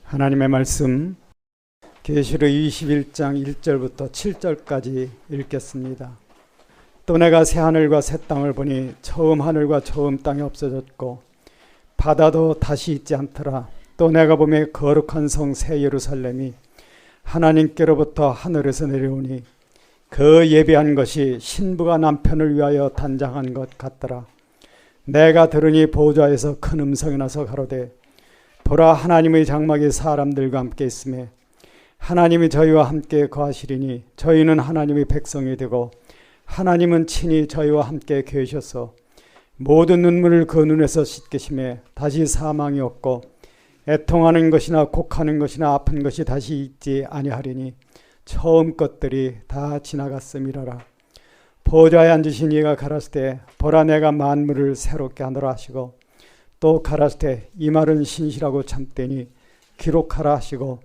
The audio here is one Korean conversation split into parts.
하나님의 말씀 계시록 21장 1절부터 7절까지 읽겠습니다. 또 내가 새 하늘과 새 땅을 보니 처음 하늘과 처음 땅이 없어졌고 바다도 다시 있지 않더라. 또 내가 보매 거룩한 성 새 예루살렘이 하나님께로부터 하늘에서 내려오니 그 예비한 것이 신부가 남편을 위하여 단장한 것 같더라. 내가 들으니 보좌에서 큰 음성이 나서 가로되 보라, 하나님의 장막이 사람들과 함께 있으며 하나님이 저희와 함께 거하시리니 저희는 하나님의 백성이 되고 하나님은 친히 저희와 함께 계셔서 모든 눈물을 그 눈에서 씻기심에 다시 사망이 없고 애통하는 것이나 곡하는 것이나 아픈 것이 다시 있지 아니하리니 처음 것들이 다 지나갔음이라라. 보좌에 앉으신 이가 가라사대 보라, 내가 만물을 새롭게 하노라 하시고 또 가라사대 이 말은 신실하고 참되니 기록하라 하시고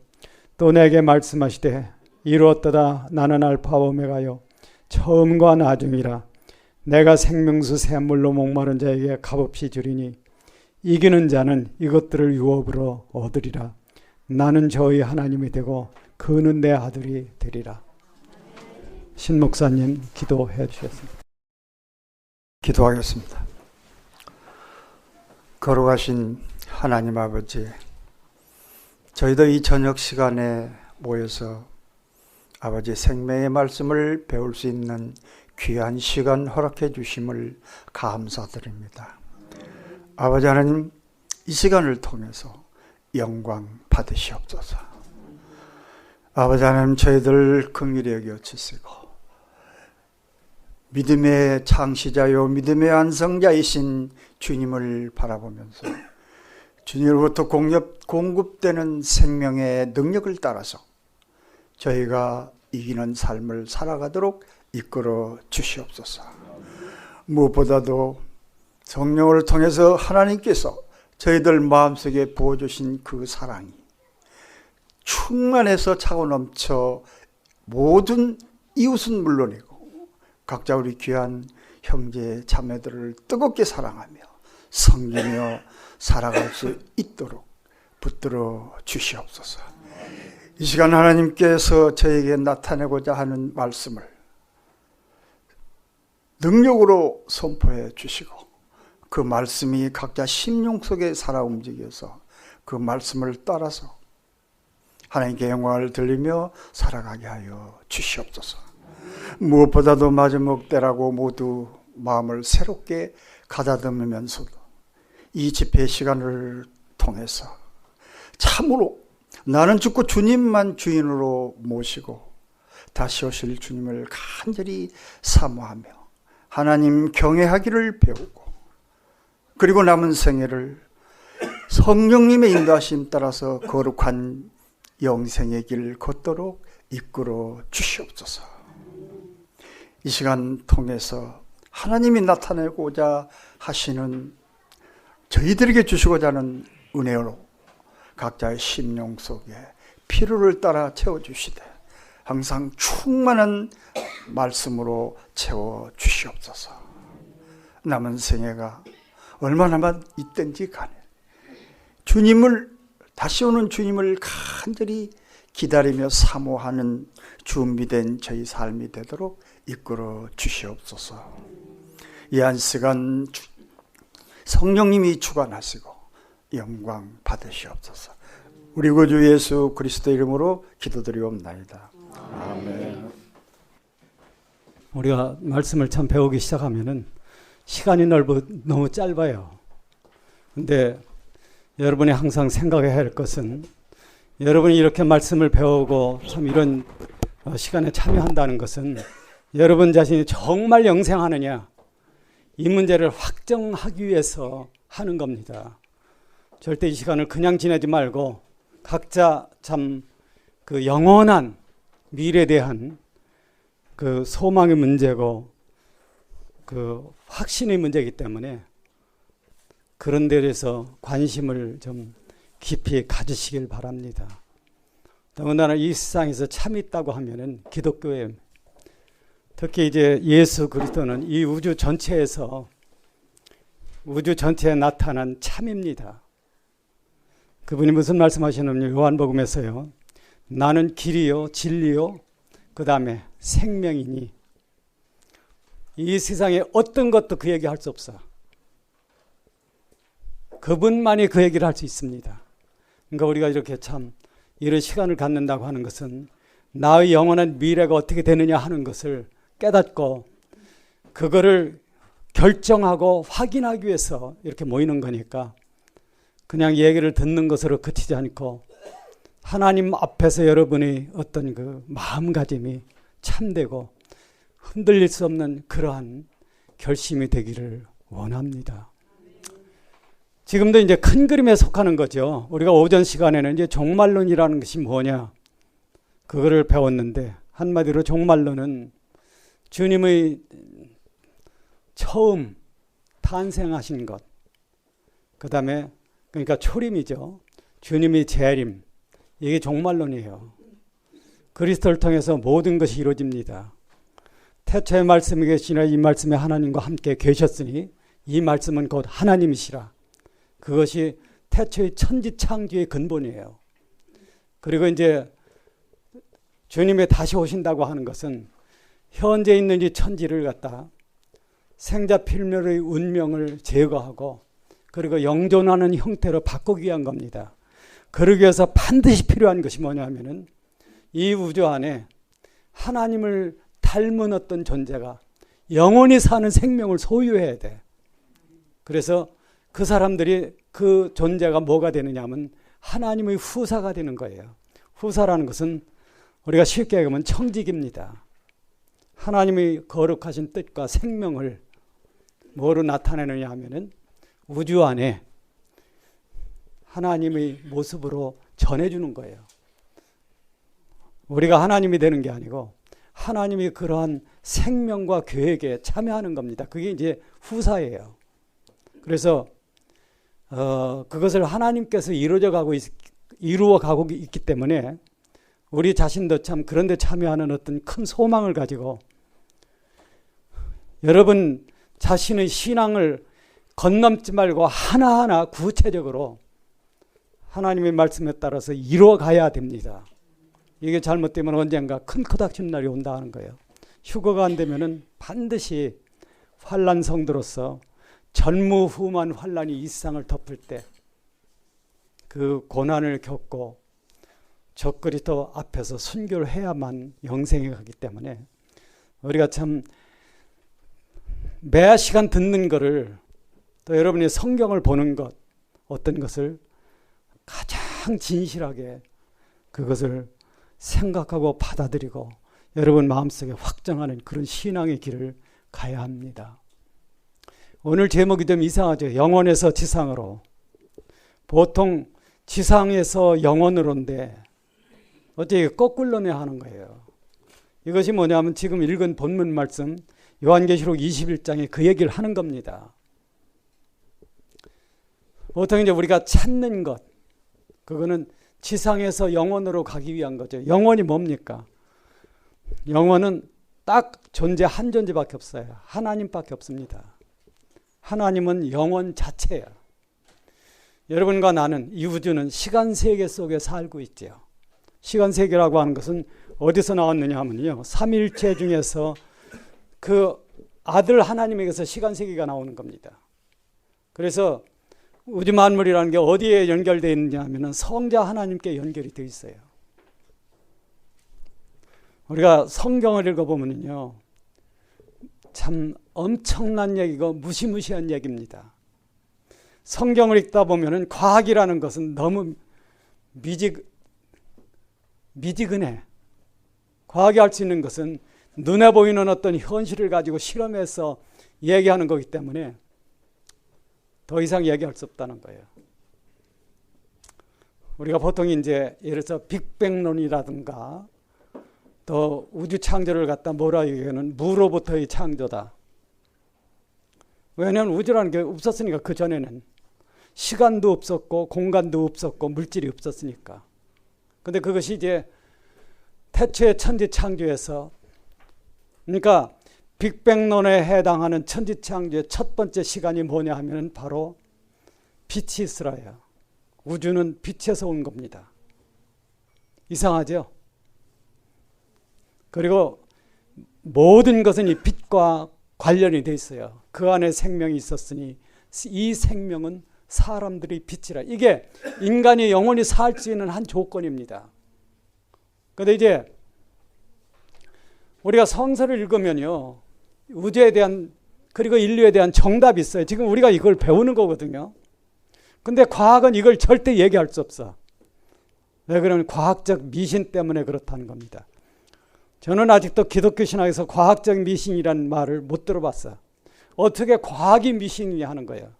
또 내게 말씀하시되 이루었도다. 나는 알파와 오메가요 처음과 나중이라. 내가 생명수 샘물로 목마른 자에게 값없이 주리니 이기는 자는 이것들을 유업으로 얻으리라. 나는 저희 하나님이 되고 그는 내 아들이 되리라. 신 목사님 기도해 주셨습니다. 기도하겠습니다. 거룩하신 하나님 아버지, 저희도 이 저녁 시간에 모여서 아버지 생명의 말씀을 배울 수 있는 귀한 시간 허락해 주심을 감사드립니다. 아버지 하나님, 이 시간을 통해서 영광 받으시옵소서. 아버지 하나님, 저희들 긍휼히 여겨 주시고 믿음의 창시자요 믿음의 완성자이신 주님을 바라보면서 주님으로부터 공급되는 생명의 능력을 따라서 저희가 이기는 삶을 살아가도록 이끌어 주시옵소서. 무엇보다도 성령을 통해서 하나님께서 저희들 마음속에 부어주신 그 사랑이 충만해서 차고 넘쳐 모든 이웃은 물론이고 각자 우리 귀한 형제 자매들을 뜨겁게 사랑하며 섬기며 살아갈 수 있도록 붙들어 주시옵소서. 이 시간 하나님께서 저에게 나타내고자 하는 말씀을 능력으로 선포해 주시고 그 말씀이 각자 심령 속에 살아 움직여서 그 말씀을 따라서 하나님께 영광을 돌리며 살아가게 하여 주시옵소서. 무엇보다도 마지막 때라고 모두 마음을 새롭게 가다듬으면서도 이 집회 시간을 통해서 참으로 나는 죽고 주님만 주인으로 모시고 다시 오실 주님을 간절히 사모하며 하나님 경외하기를 배우고 그리고 남은 생애를 성령님의 인도하심 따라서 거룩한 영생의 길 걷도록 이끌어 주시옵소서. 이 시간 통해서 하나님이 나타내고자 하시는 저희들에게 주시고자 하는 은혜로 각자의 심령 속에 필요를 따라 채워주시되 항상 충만한 말씀으로 채워주시옵소서. 남은 생애가 얼마나만 있든지 간에 주님을 다시 오는 주님을 간절히 기다리며 사모하는 준비된 저희 삶이 되도록 이끌어 주시옵소서. 이 한 시간 성령님이 주관하시고 영광 받으시옵소서. 우리 구주 예수 그리스도 이름으로 기도드리옵나이다. 아멘. 우리가 말씀을 참 배우기 시작하면은 시간이 너무 짧아요. 근데 여러분이 항상 생각해야 할 것은 여러분이 이렇게 말씀을 배우고 참 이런 시간에 참여한다는 것은 여러분 자신이 정말 영생하느냐 이 문제를 확정하기 위해서 하는 겁니다. 절대 이 시간을 그냥 지내지 말고 각자 참 그 영원한 미래에 대한 그 소망의 문제고 그 확신의 문제이기 때문에 그런 데 대해서 관심을 좀 깊이 가지시길 바랍니다. 더군다나 이 세상에서 참 있다고 하면은 기독교에 특히 이제 예수 그리스도는 이 우주 전체에 나타난 참입니다. 그 그분이 무슨 말씀하시냐면 요한복음에서요. 나는 길이요 진리요 그 다음에 생명이니 이 세상에 어떤 것도 그 얘기 할 수 없어. 그분만이 그 얘기를 할 수 있습니다. 그러니까 우리가 이렇게 참 이런 시간을 갖는다고 하는 것은 나의 영원한 미래가 어떻게 되느냐 하는 것을 깨닫고 그거를 결정하고 확인하기 위해서 이렇게 모이는 거니까 그냥 얘기를 듣는 것으로 그치지 않고 하나님 앞에서 여러분의 어떤 그 마음가짐이 참되고 흔들릴 수 없는 그러한 결심이 되기를 원합니다. 지금도 이제 큰 그림에 속하는 거죠. 우리가 오전 시간에는 이제 종말론이라는 것이 뭐냐 그거를 배웠는데 한마디로 종말론은 주님의 처음 탄생하신 것, 그 다음에 그러니까 초림이죠. 주님의 재림, 이게 종말론이에요. 그리스도를 통해서 모든 것이 이루어집니다. 태초의 말씀이 계시나 이 말씀에 하나님과 함께 계셨으니 이 말씀은 곧 하나님이시라. 그것이 태초의 천지창조의 근본이에요. 그리고 이제 주님이 다시 오신다고 하는 것은 현재 있는 이 천지를 갖다 생자필멸의 운명을 제거하고 그리고 영존하는 형태로 바꾸기 위한 겁니다. 그러기 위해서 반드시 필요한 것이 뭐냐면은 이 우주 안에 하나님을 닮은 어떤 존재가 영원히 사는 생명을 소유해야 돼. 그래서 그 사람들이 그 존재가 뭐가 되느냐 하면 하나님의 후사가 되는 거예요. 후사라는 것은 우리가 쉽게 얘기하면 청직입니다. 하나님의 거룩하신 뜻과 생명을 뭐로 나타내느냐 하면은 우주 안에 하나님의 모습으로 전해주는 거예요. 우리가 하나님이 되는 게 아니고 하나님이 그러한 생명과 계획에 참여하는 겁니다. 그게 이제 후사예요. 그래서 그것을 하나님께서 이루어 가고 있기 때문에 우리 자신도 참 그런 데 참여하는 어떤 큰 소망을 가지고 여러분 자신의 신앙을 건넘지 말고 하나하나 구체적으로 하나님의 말씀에 따라서 이루어 가야 됩니다. 이게 잘못되면 언젠가 큰 토닥치는 날이 온다 하는 거예요. 휴거가 안 되면은 반드시 환난 성도로서 전무후무한 환난이 이 세상을 덮을 때 그 고난을 겪고 적그리스도 앞에서 순교를 해야만 영생에 가기 때문에 우리가 참 매 시간 듣는 거를 또 여러분이 성경을 보는 것 어떤 것을 가장 진실하게 그것을 생각하고 받아들이고 여러분 마음속에 확정하는 그런 신앙의 길을 가야 합니다. 오늘 제목이 좀 이상하죠. 영원에서 지상으로. 보통 지상에서 영원으로인데 어째 거꾸로 하는 거예요. 이것이 뭐냐면 지금 읽은 본문 말씀 요한계시록 21장에 그 얘기를 하는 겁니다. 보통 이제 우리가 찾는 것 그거는 지상에서 영원으로 가기 위한 거죠. 영원이 뭡니까? 영원은 딱 존재 한 존재밖에 없어요. 하나님밖에 없습니다. 하나님은 영원 자체야. 여러분과 나는 이 우주는 시간세계 속에 살고 있죠. 시간세계라고 하는 것은 어디서 나왔느냐 하면요. 삼일체 중에서 그 아들 하나님에게서 시간세계가 나오는 겁니다. 그래서 우주 만물이라는 게 어디에 연결되어 있느냐 하면 성자 하나님께 연결이 되어 있어요. 우리가 성경을 읽어보면요. 참 엄청난 얘기고 무시무시한 얘기입니다. 성경을 읽다 보면 과학이라는 것은 너무 미지근해. 과학이 할 수 있는 것은 눈에 보이는 어떤 현실을 가지고 실험해서 얘기하는 거기 때문에 더 이상 얘기할 수 없다는 거예요. 우리가 보통 이제 예를 들어서 빅뱅론이라든가 또 우주 창조를 갖다 뭐라 얘기하는 무로부터의 창조다. 왜냐하면 우주라는 게 없었으니까 그 전에는 시간도 없었고 공간도 없었고 물질이 없었으니까. 근데 그것이 이제 태초의 천지 창조에서 그러니까 빅뱅론에 해당하는 천지 창조의 첫 번째 시간이 뭐냐 하면 바로 빛이 있으라요. 우주는 빛에서 온 겁니다. 이상하죠? 그리고 모든 것은 이 빛과 관련이 돼 있어요. 그 안에 생명이 있었으니 이 생명은 사람들의 빛이라. 이게 인간이 영원히 살 수 있는 한 조건입니다. 그런데 이제 우리가 성서를 읽으면요, 우주에 대한 그리고 인류에 대한 정답이 있어요. 지금 우리가 이걸 배우는 거거든요. 근데 과학은 이걸 절대 얘기할 수 없어. 왜 그러면 과학적 미신 때문에 그렇다는 겁니다. 저는 아직도 기독교 신학에서 과학적 미신이라는 말을 못 들어봤어요. 어떻게 과학이 미신이냐 하는 거예요.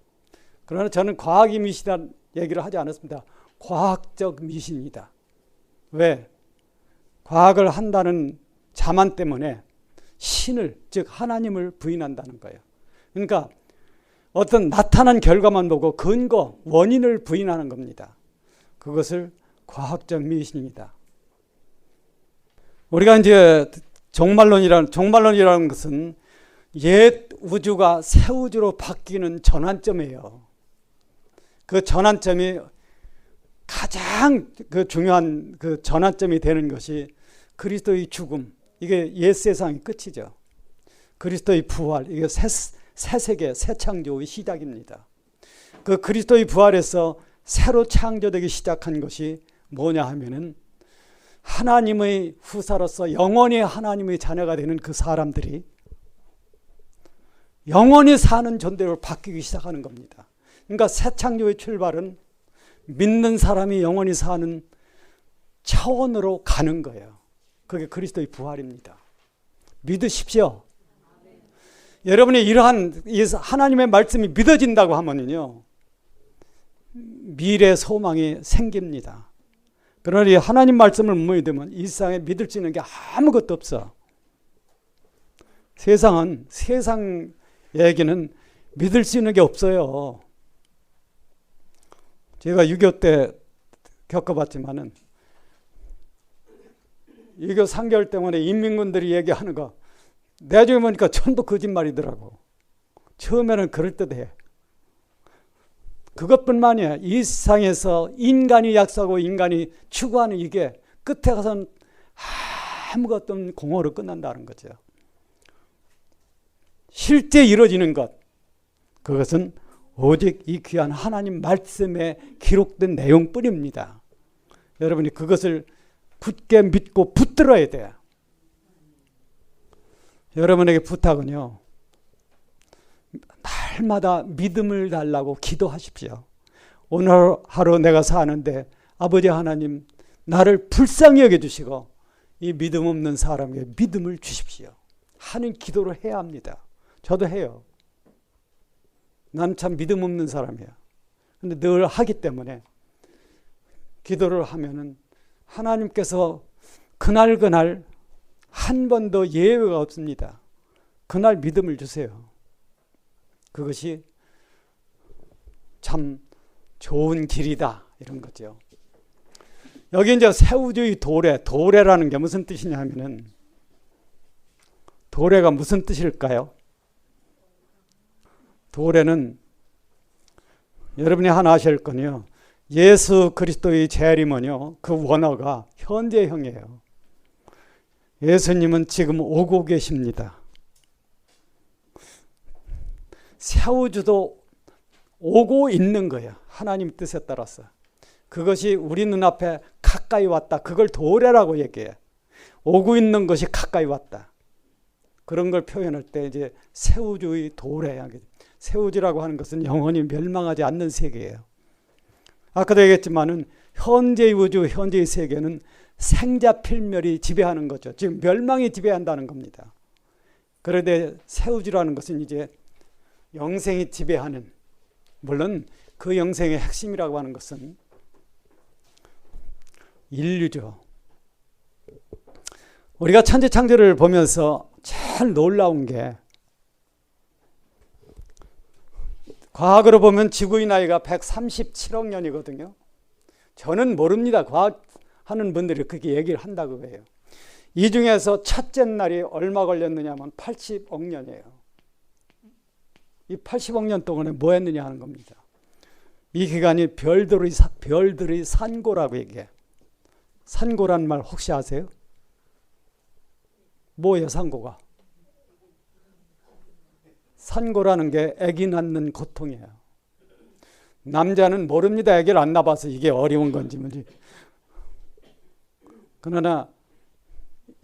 그러나 저는 과학이 미신이라는 얘기를 하지 않았습니다. 과학적 미신이다. 왜? 과학을 한다는 자만 때문에 신을, 즉 하나님을 부인한다는 거예요. 그러니까 어떤 나타난 결과만 보고 근거, 원인을 부인하는 겁니다. 그것을 과학적 미신이다. 우리가 이제 종말론이라는 것은 옛 우주가 새 우주로 바뀌는 전환점이에요. 그 전환점이 가장 중요한 그 전환점이 되는 것이 그리스도의 죽음, 이게 옛 세상의 끝이죠. 그리스도의 부활, 이게 새 세계, 새 창조의 시작입니다. 그 그리스도의 부활에서 새로 창조되기 시작한 것이 뭐냐 하면은 하나님의 후사로서 영원히 하나님의 자녀가 되는 그 사람들이 영원히 사는 존재로 바뀌기 시작하는 겁니다. 그러니까 새 창조의 출발은 믿는 사람이 영원히 사는 차원으로 가는 거예요. 그게 그리스도의 부활입니다. 믿으십시오. 여러분이 이러한 하나님의 말씀이 믿어진다고 하면요, 미래 소망이 생깁니다. 그러나 이 하나님 말씀을 못 믿으면 이 세상에 믿을 수 있는 게 아무것도 없어. 세상 얘기는 믿을 수 있는 게 없어요. 제가 6.25 때 겪어봤지만은 6.25 3개월 때문에 인민군들이 얘기하는 거 나중에 보니까 전부 거짓말이더라고. 처음에는 그럴듯해. 그것뿐만이야. 이 세상에서 인간이 약속하고 인간이 추구하는 이게 끝에 가서는 아무것도 없는 공허로 끝난다는 거죠. 실제 이루어지는 것, 그것은 오직 이 귀한 하나님 말씀에 기록된 내용뿐입니다. 여러분이 그것을 굳게 믿고 붙들어야 돼요. 여러분에게 부탁은요, 날마다 믿음을 달라고 기도하십시오. 오늘 하루 내가 사는데 아버지 하나님 나를 불쌍히 여겨주시고 이 믿음 없는 사람에게 믿음을 주십시오 하는 기도를 해야 합니다. 저도 해요. 난 참 믿음 없는 사람이야. 근데 늘 하기 때문에 기도를 하면은 하나님께서 그날 한 번도 예외가 없습니다. 그날 믿음을 주세요. 그것이 참 좋은 길이다, 이런 거죠. 여기 이제 새우주의 도래라는 게 무슨 뜻이냐 하면은, 도래가 무슨 뜻일까요? 도래는 여러분이 하나 아실 거요. 예수 그리스도의 재림은요, 그 원어가 현재형이에요. 예수님은 지금 오고 계십니다. 새우주도 오고 있는 거예요. 하나님 뜻에 따라서. 그것이 우리 눈앞에 가까이 왔다. 그걸 도래라고 얘기해. 오고 있는 것이 가까이 왔다. 그런 걸 표현할 때 이제 새우주의 도래. 새우주라고 하는 것은 영원히 멸망하지 않는 세계예요. 아까도 얘기했지만은 현재의 우주, 현재의 세계는 생자필멸이 지배하는 거죠. 지금 멸망이 지배한다는 겁니다. 그런데 새우주라는 것은 이제 영생이 지배하는, 물론 그 영생의 핵심이라고 하는 것은 인류죠. 우리가 천지창조를 보면서 제일 놀라운 게, 과학으로 보면 지구의 나이가 137억 년이거든요. 저는 모릅니다. 과학하는 분들이 그렇게 얘기를 한다고 해요. 이 중에서 첫째 날이 얼마 걸렸느냐 하면 80억 년이에요. 이 80억 년 동안에 뭐 했느냐 하는 겁니다. 이 기간이 별들의 산고라고 얘기해. 산고란 말 혹시 아세요? 뭐예요, 산고가? 산고라는 게 아기 낳는 고통이에요. 남자는 모릅니다. 아기를 안 낳아서 이게 어려운 건지 뭔지. 그러나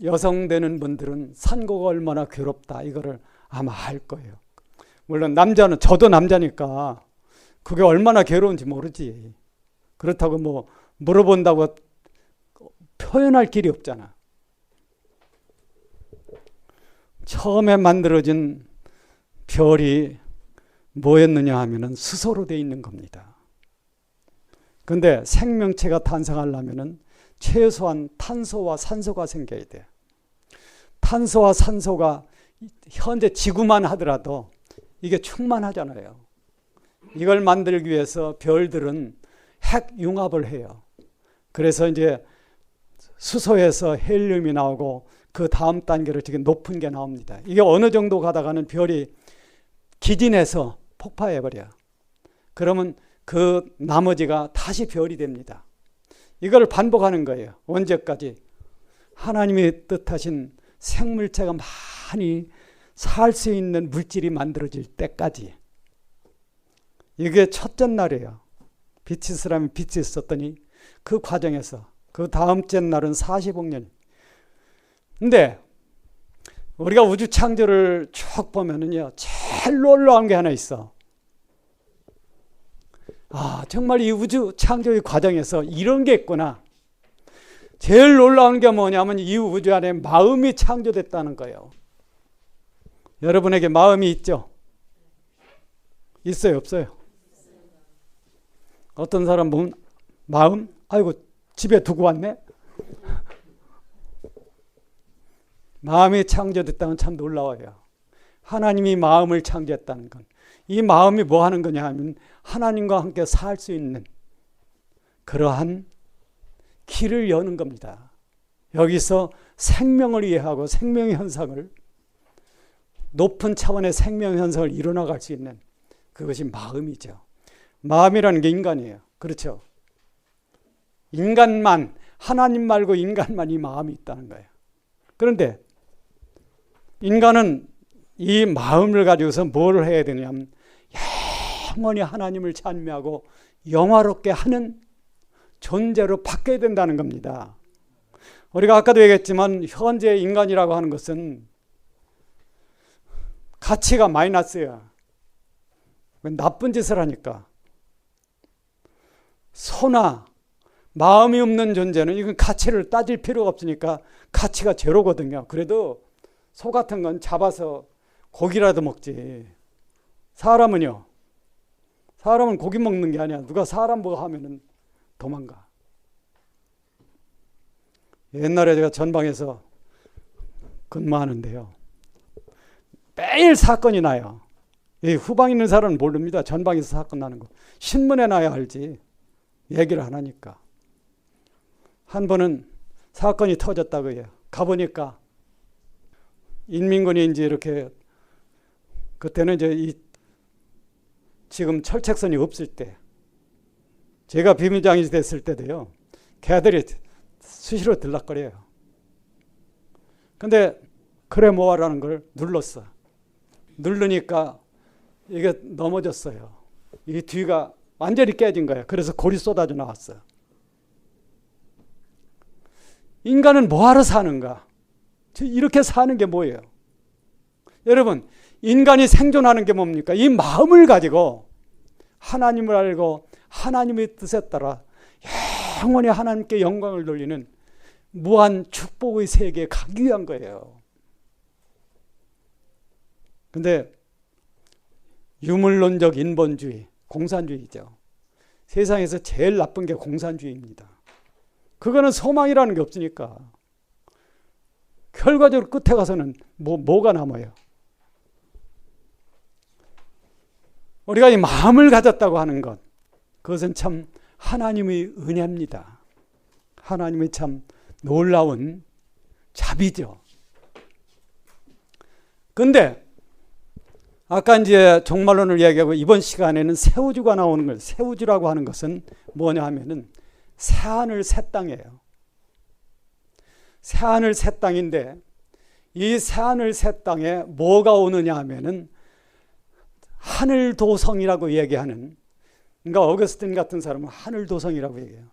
여성 되는 분들은 산고가 얼마나 괴롭다 이거를 아마 알 거예요. 물론 남자는, 저도 남자니까 그게 얼마나 괴로운지 모르지. 그렇다고 뭐 물어본다고 표현할 길이 없잖아. 처음에 만들어진 별이 뭐였느냐 하면은 수소로 되어 있는 겁니다. 그런데 생명체가 탄생하려면은 최소한 탄소와 산소가 생겨야 돼. 탄소와 산소가 현재 지구만 하더라도 이게 충만하잖아요. 이걸 만들기 위해서 별들은 핵융합을 해요. 그래서 이제 수소에서 헬륨이 나오고 그 다음 단계로 지금 높은 게 나옵니다. 이게 어느 정도 가다가는 별이 기진해서 폭파해버려. 그러면 그 나머지가 다시 별이 됩니다. 이걸 반복하는 거예요. 언제까지? 하나님이 뜻하신 생물체가 많이 살 수 있는 물질이 만들어질 때까지. 이게 첫째 날이에요. 빛이 있으라면 빛이 있었더니 그 과정에서 그 다음째 날은 40억 년. 근데 우리가 우주 창조를 쭉 보면은요, 제일 놀라운 게 하나 있어. 아, 정말 이 우주 창조의 과정에서 이런 게 있구나. 제일 놀라운 게 뭐냐면 이 우주 안에 마음이 창조됐다는 거예요. 여러분에게 마음이 있죠? 있어요, 없어요? 어떤 사람 보면 마음? 아이고, 집에 두고 왔네? 마음이 창조됐다는 참 놀라워요. 하나님이 마음을 창조했다는 건, 이 마음이 뭐 하는 거냐 하면 하나님과 함께 살 수 있는 그러한 길을 여는 겁니다. 여기서 생명을 이해하고 생명의 현상을, 높은 차원의 생명 현상을 이뤄나갈 수 있는 그것이 마음이죠. 마음이라는 게 인간이에요. 그렇죠? 인간만, 하나님 말고 인간만 이 마음이 있다는 거예요. 그런데 인간은 이 마음을 가지고서 뭘 해야 되냐면 영원히 하나님을 찬미하고 영화롭게 하는 존재로 바뀌어야 된다는 겁니다. 우리가 아까도 얘기했지만 현재 인간이라고 하는 것은 가치가 마이너스야. 나쁜 짓을 하니까. 소나 마음이 없는 존재는 이건 가치를 따질 필요가 없으니까 가치가 제로거든요. 그래도 소 같은 건 잡아서 고기라도 먹지. 사람은요. 사람은 고기 먹는 게 아니야. 누가 사람 뭐 하면은 도망가. 옛날에 제가 전방에서 근무하는데요. 매일 사건이 나요. 이 후방 있는 사람은 모릅니다. 전방에서 사건 나는 거. 신문에 나야 알지. 얘기를 안 하니까. 한 번은 사건이 터졌다고 해요. 가보니까 인민군이 이제 이렇게, 그때는 이제 지금 철책선이 없을 때, 제가 비밀장이 됐을 때도요, 걔들이 수시로 들락거려요. 근데 그래 뭐하라는 걸 눌렀어. 누르니까 이게 넘어졌어요. 이 뒤가 완전히 깨진 거예요. 그래서 골이 쏟아져 나왔어요. 인간은 뭐하러 사는가? 이렇게 사는 게 뭐예요? 여러분, 인간이 생존하는 게 뭡니까? 이 마음을 가지고 하나님을 알고 하나님의 뜻에 따라 영원히 하나님께 영광을 돌리는 무한 축복의 세계에 가기 위한 거예요. 근데 유물론적 인본주의, 공산주의죠. 세상에서 제일 나쁜 게 공산주의입니다. 그거는 소망이라는 게 없으니까. 결과적으로 끝에 가서는 뭐가 남아요? 우리가 이 마음을 가졌다고 하는 것, 그것은 참 하나님의 은혜입니다. 하나님의 참 놀라운 자비죠. 그런데 아까 이제 종말론을 이야기하고 이번 시간에는 새 우주가 나오는 거예요. 새 우주라고 하는 것은 뭐냐 하면은 새하늘 새 땅이에요. 새하늘 새 땅인데 이 새하늘 새 땅에 뭐가 오느냐 하면은 하늘도성이라고 얘기하는, 그러니까 어거스틴 같은 사람은 하늘도성이라고 얘기해요.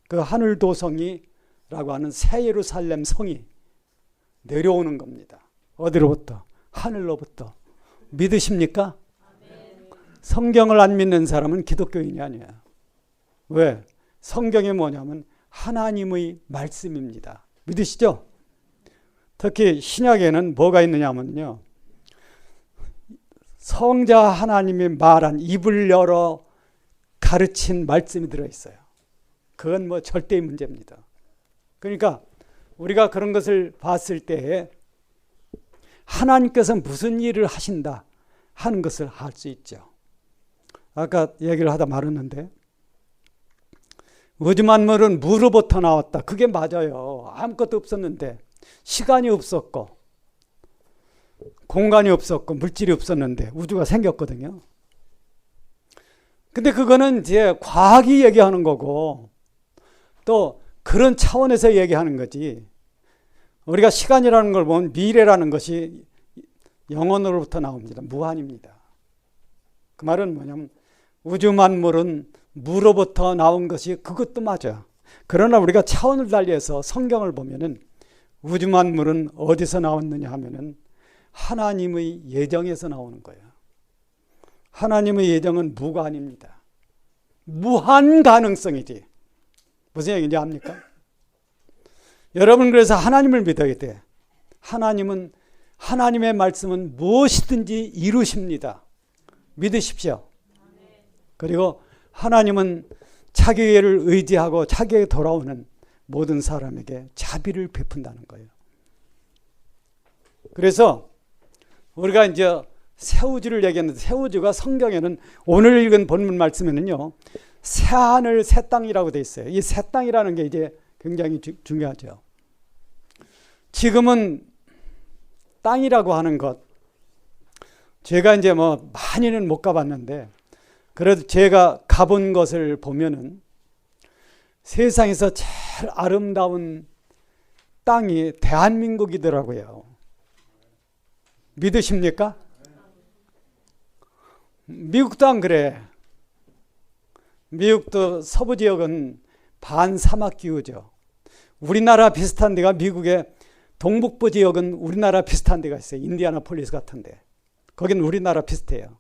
그 하늘도성이라고 하는 새 예루살렘 성이 내려오는 겁니다. 어디로부터? 하늘로부터. 믿으십니까? 성경을 안 믿는 사람은 기독교인이 아니에요. 왜? 성경이 뭐냐면 하나님의 말씀입니다. 믿으시죠? 특히 신약에는 뭐가 있느냐면요, 성자 하나님이 말한, 입을 열어 가르친 말씀이 들어있어요. 그건 뭐 절대의 문제입니다. 그러니까 우리가 그런 것을 봤을 때에 하나님께서 무슨 일을 하신다 하는 것을 알 수 있죠. 아까 얘기를 하다 말았는데 우주 만물은 무로부터 나왔다. 그게 맞아요. 아무것도 없었는데, 시간이 없었고 공간이 없었고 물질이 없었는데 우주가 생겼거든요. 근데 그거는 이제 과학이 얘기하는 거고 또 그런 차원에서 얘기하는 거지, 우리가 시간이라는 걸 보면 미래라는 것이 영원으로부터 나옵니다. 무한입니다. 그 말은 뭐냐면 우주 만물은 무로부터 나온 것이, 그것도 맞아. 그러나 우리가 차원을 달리해서 성경을 보면은 우주 만물은 어디서 나왔느냐 하면은 하나님의 예정에서 나오는 거예요. 하나님의 예정은 무관입니다. 무한 가능성이지. 무슨 얘기인지 압니까? 여러분, 그래서 하나님을 믿어야 돼. 하나님의 말씀은 무엇이든지 이루십니다. 믿으십시오. 그리고 하나님은 자기를 의지하고 자기에게 돌아오는 모든 사람에게 자비를 베푼다는 거예요. 그래서 우리가 이제 새우주를 얘기했는데, 새우주가 성경에는 오늘 읽은 본문 말씀에는요, 새하늘 새 땅이라고 돼 있어요. 이 새 땅이라는 게 이제 굉장히 중요하죠. 지금은 땅이라고 하는 것, 제가 이제 뭐 많이는 못 가봤는데 그래도 제가 가본 것을 보면은 세상에서 제일 아름다운 땅이 대한민국이더라고요. 믿으십니까? 미국도 안 그래. 미국도 서부 지역은 반사막 기후죠. 우리나라 비슷한 데가, 미국의 동북부 지역은 우리나라 비슷한 데가 있어요. 인디애나폴리스 같은데. 거긴 우리나라 비슷해요.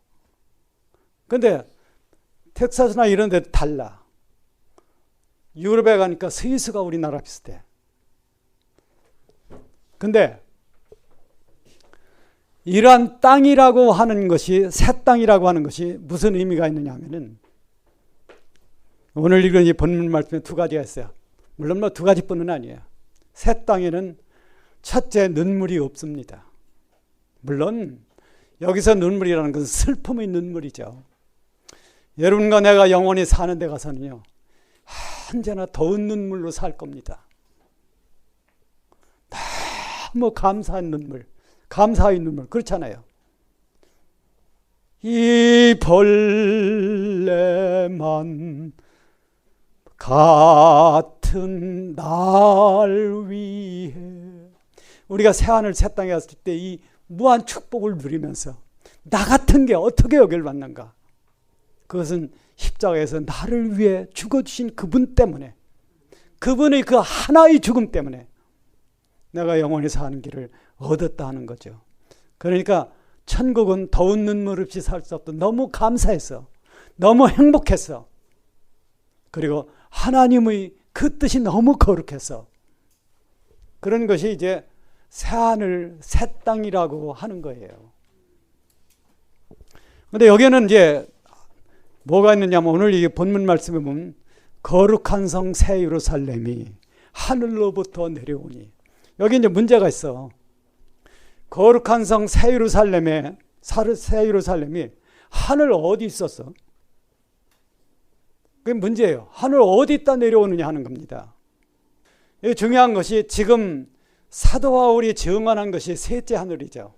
근데 텍사스나 이런 데 달라. 유럽에 가니까 스위스가 우리나라 비슷해. 근데 이러한 땅이라고 하는 것이, 새 땅이라고 하는 것이 무슨 의미가 있느냐 하면은, 오늘 읽은 이 본문 말씀에 두 가지가 있어요. 물론 뭐 두 가지뿐은 아니에요. 새 땅에는 첫째, 눈물이 없습니다. 물론 여기서 눈물이라는 것은 슬픔의 눈물이죠. 여러분과 내가 영원히 사는 데 가서는요, 언제나 더운 눈물로 살 겁니다. 너무 감사한 눈물, 감사의 눈물, 그렇잖아요. 이 벌레만 같은 날 위해, 우리가 새하늘 새 땅에 갔을 때 이 무한 축복을 누리면서 나 같은 게 어떻게 여길 받는가? 그것은 십자가에서 나를 위해 죽어주신 그분 때문에, 그분의 그 하나의 죽음 때문에 내가 영원히 사는 길을 얻었다 하는 거죠. 그러니까 천국은 더운 눈물 없이 살 수 없다. 너무 감사해서, 너무 행복해서, 그리고 하나님의 그 뜻이 너무 거룩해서, 그런 것이 이제 새하늘 새 땅이라고 하는 거예요. 그런데 여기는 이제 뭐가 있느냐면, 오늘 이 본문 말씀에 보면 거룩한 성 새 예루살렘이 하늘로부터 내려오니, 여기 이제 문제가 있어. 거룩한 성 새 예루살렘이 하늘 어디 있었어? 그게 문제예요. 하늘 어디다 내려오느냐 하는 겁니다. 중요한 것이, 지금 사도 바울이 증언한 것이 셋째 하늘이죠.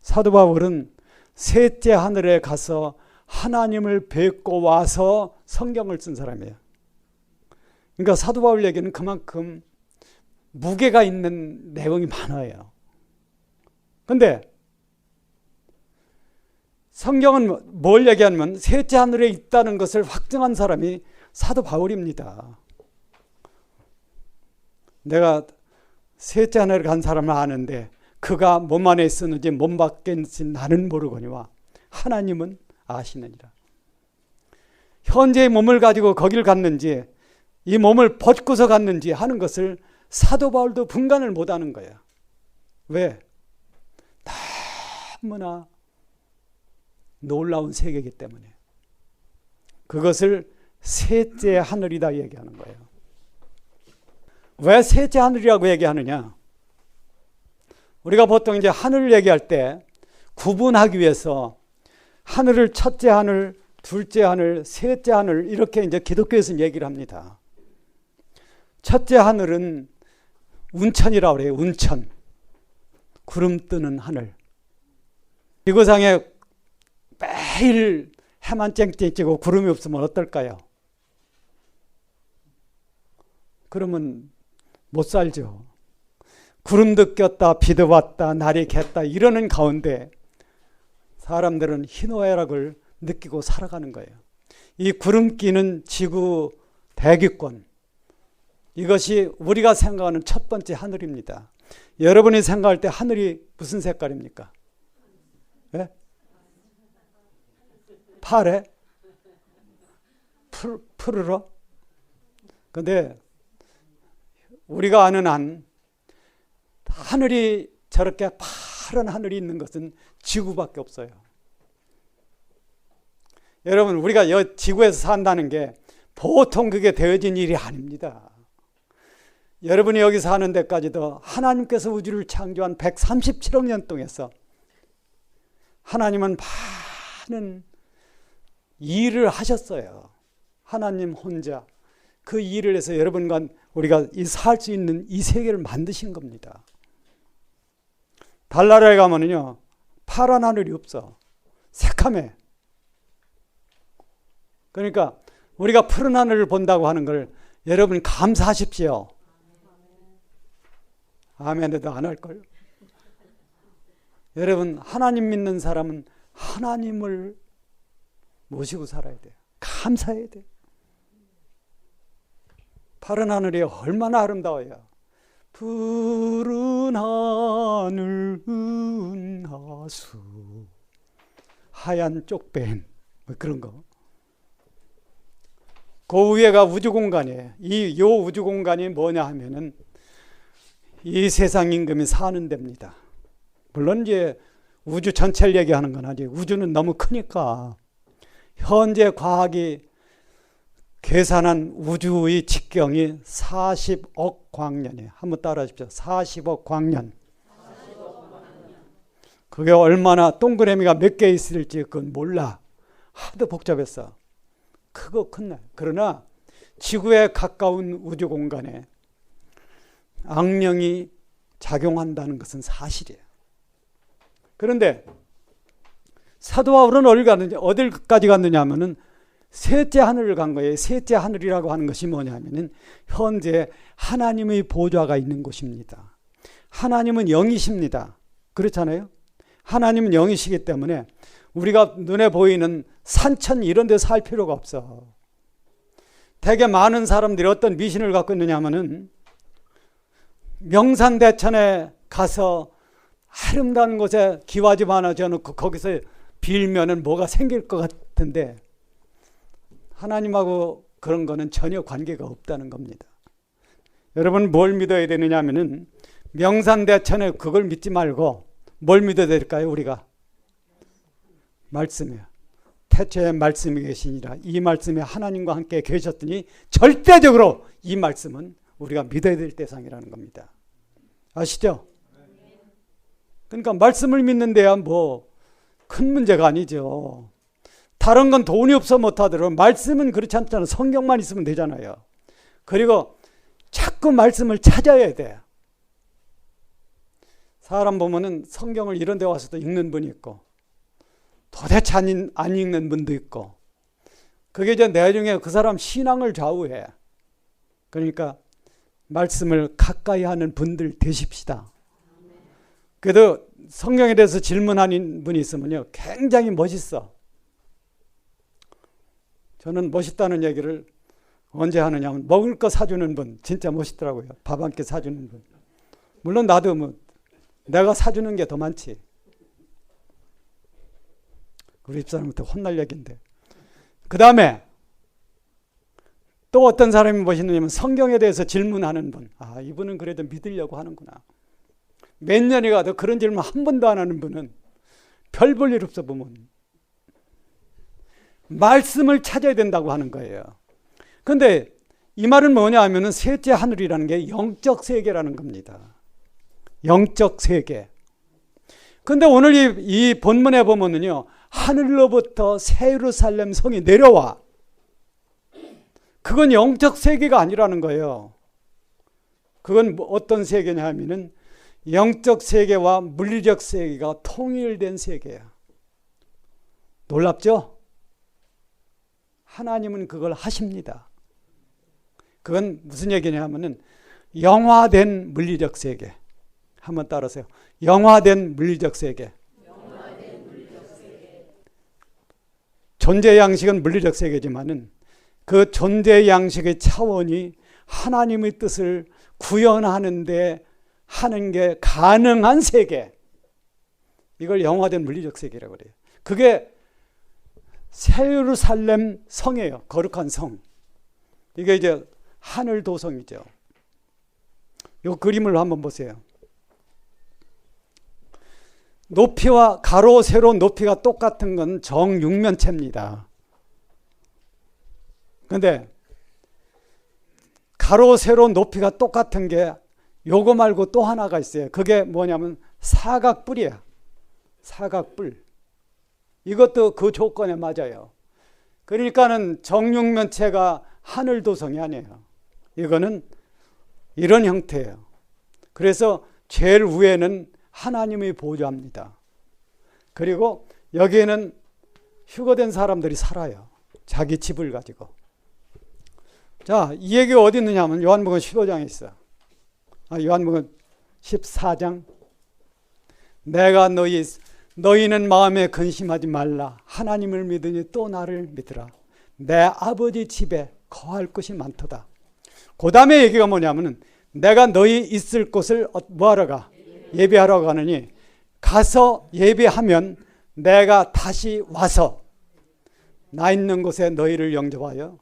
사도 바울은 셋째 하늘에 가서 하나님을 뵙고 와서 성경을 쓴 사람이에요. 그러니까 사도 바울 얘기는 그만큼 무게가 있는 내용이 많아요. 근데 성경은 뭘 얘기하냐면 셋째 하늘에 있다는 것을 확증한 사람이 사도 바울입니다. 내가 셋째 하늘에 간 사람을 아는데 그가 몸 안에 있었는지 몸 밖에 있는지 나는 모르거니와 하나님은 아시느니라. 현재의 몸을 가지고 거길 갔는지 이 몸을 벗고서 갔는지 하는 것을 사도 바울도 분간을 못하는 거예요. 왜? 너무나 놀라운 세계이기 때문에. 그것을 셋째 하늘이다 얘기하는 거예요. 왜 셋째 하늘이라고 얘기하느냐? 우리가 보통 이제 하늘을 얘기할 때 구분하기 위해서 하늘을 첫째 하늘, 둘째 하늘, 셋째 하늘 이렇게 이제 기독교에서는 얘기를 합니다. 첫째 하늘은 운천이라고 그래요. 운천. 구름 뜨는 하늘. 지구상에 매일 해만 쨍쨍 찌고 구름이 없으면 어떨까요? 그러면 못 살죠. 구름도 꼈다, 비도 왔다, 날이 겠다 이러는 가운데 사람들은 희노애락을 느끼고 살아가는 거예요. 이 구름 끼는 지구 대기권, 이것이 우리가 생각하는 첫 번째 하늘입니다. 여러분이 생각할 때 하늘이 무슨 색깔입니까? 네? 파래? 푸르러? 근데 우리가 아는 한 하늘이 저렇게 파란 하늘이 있는 것은 지구밖에 없어요. 여러분, 우리가 지구에서 산다는 게 보통 그게 되어진 일이 아닙니다. 여러분이 여기 사는 데까지도 하나님께서 우주를 창조한 137억 년 동에서 하나님은 많은 일을 하셨어요. 하나님 혼자 그 일을 해서 여러분과 우리가 살 수 있는 이 세계를 만드신 겁니다. 달나라에 가면은요, 파란 하늘이 없어. 새카매. 그러니까 우리가 푸른 하늘을 본다고 하는 걸 여러분 감사하십시오. 아멘도 안 할걸. 여러분, 하나님 믿는 사람은 하나님을 모시고 살아야 돼요. 감사해야 돼요. 파란 하늘이 얼마나 아름다워요. 푸른 하늘 은하수 하얀 쪽뱀 뭐 그런 거. 그 위에가 우주공간이에요. 요 우주공간이 뭐냐 하면은 이 세상 임금이 사는 데입니다. 물론 이제 우주 전체를 얘기하는 건 아니에요. 우주는 너무 크니까 현재 과학이 계산한 우주의 직경이 40억 광년이에요. 한번 따라 하십시오. 40억 광년. 그게 얼마나 동그라미가 몇 개 있을지 그건 몰라. 하도 복잡했어. 크고 큰. 그러나 지구에 가까운 우주 공간에 악령이 작용한다는 것은 사실이에요. 그런데 사도 바울은 어디까지 갔느냐 하면은 셋째 하늘을 간 거예요. 셋째 하늘이라고 하는 것이 뭐냐면은 현재 하나님의 보좌가 있는 곳입니다. 하나님은 영이십니다. 그렇잖아요. 하나님은 영이시기 때문에 우리가 눈에 보이는 산천 이런 데서 살 필요가 없어. 되게 많은 사람들이 어떤 미신을 갖고 있느냐 하면은 명산대천에 가서 아름다운 곳에 기와집 하나 지어놓고 거기서 빌면은 뭐가 생길 것 같은데 하나님하고 그런 거는 전혀 관계가 없다는 겁니다. 여러분 뭘 믿어야 되느냐 하면은 명산대천에 그걸 믿지 말고 뭘 믿어야 될까요? 우리가 말씀이에요. 태초에 말씀이 계시니라. 이 말씀에 하나님과 함께 계셨더니 절대적으로 이 말씀은 우리가 믿어야 될 대상이라는 겁니다. 아시죠? 그러니까 말씀을 믿는 데야 뭐 큰 문제가 아니죠. 다른 건 돈이 없어 못하더라도 말씀은 그렇지 않잖아요. 성경만 있으면 되잖아요. 그리고 자꾸 말씀을 찾아야 돼요. 사람 보면은 성경을 이런 데 와서도 읽는 분이 있고 도대체 안 읽는 분도 있고, 그게 이제 나중에 그 사람 신앙을 좌우해. 그러니까 말씀을 가까이 하는 분들 되십시다. 그래도 성경에 대해서 질문하는 분이 있으면요, 굉장히 멋있어. 저는 멋있다는 얘기를 언제 하느냐면, 먹을 거 사주는 분 진짜 멋있더라고요. 밥 한 끼 사주는 분. 물론 나도 뭐 내가 사주는 게 더 많지. 우리 집사람한테 혼날 얘기인데. 그 다음에 또 어떤 사람이 멋있느냐면, 성경에 대해서 질문하는 분. 아, 이분은 그래도 믿으려고 하는구나. 몇 년이 가도 그런 질문 한 번도 안 하는 분은 별 볼 일 없어 보면. 말씀을 찾아야 된다고 하는 거예요. 근데 이 말은 뭐냐 하면은, 셋째 하늘이라는 게 영적 세계라는 겁니다. 영적 세계. 근데 오늘 이 본문에 보면은요, 하늘로부터 새 예루살렘 성이 내려와. 그건 영적 세계가 아니라는 거예요. 그건 어떤 세계냐 하면은, 영적 세계와 물리적 세계가 통일된 세계야. 놀랍죠? 하나님은 그걸 하십니다. 그건 무슨 얘기냐 하면은, 영화된 물리적 세계. 한번 따라하세요. 영화된 물리적 세계. 존재 양식은 물리적 세계지만은, 그 존재 양식의 차원이 하나님의 뜻을 구현하는데 하는 게 가능한 세계. 이걸 영화된 물리적 세계라고 그래요. 그게 새 예루살렘 성이에요. 거룩한 성. 이게 이제 하늘 도성이죠. 이 그림을 한번 보세요. 높이와 가로 세로 높이가 똑같은 건 정육면체입니다. 그런데 가로 세로 높이가 똑같은 게 요거 말고 또 하나가 있어요. 그게 뭐냐면 사각뿔이야. 사각뿔. 이것도 그 조건에 맞아요. 그러니까는 정육면체가 하늘 도성이 아니에요. 이거는 이런 형태예요. 그래서 제일 위에는 하나님의 보좌입니다. 그리고 여기에는 휴거된 사람들이 살아요. 자기 집을 가지고. 자, 이 얘기가 어디 있느냐 하면 요한복음 15장에 있어. 요한복음 14장. 내가 너희는 마음에 근심하지 말라. 하나님을 믿으니 또 나를 믿으라. 내 아버지 집에 거할 곳이 많도다. 그 다음에 얘기가 뭐냐면은, 내가 너희 있을 곳을 뭐하러 가? 예배하러 가느니, 가서 예배하면 내가 다시 와서 나 있는 곳에 너희를 영접하여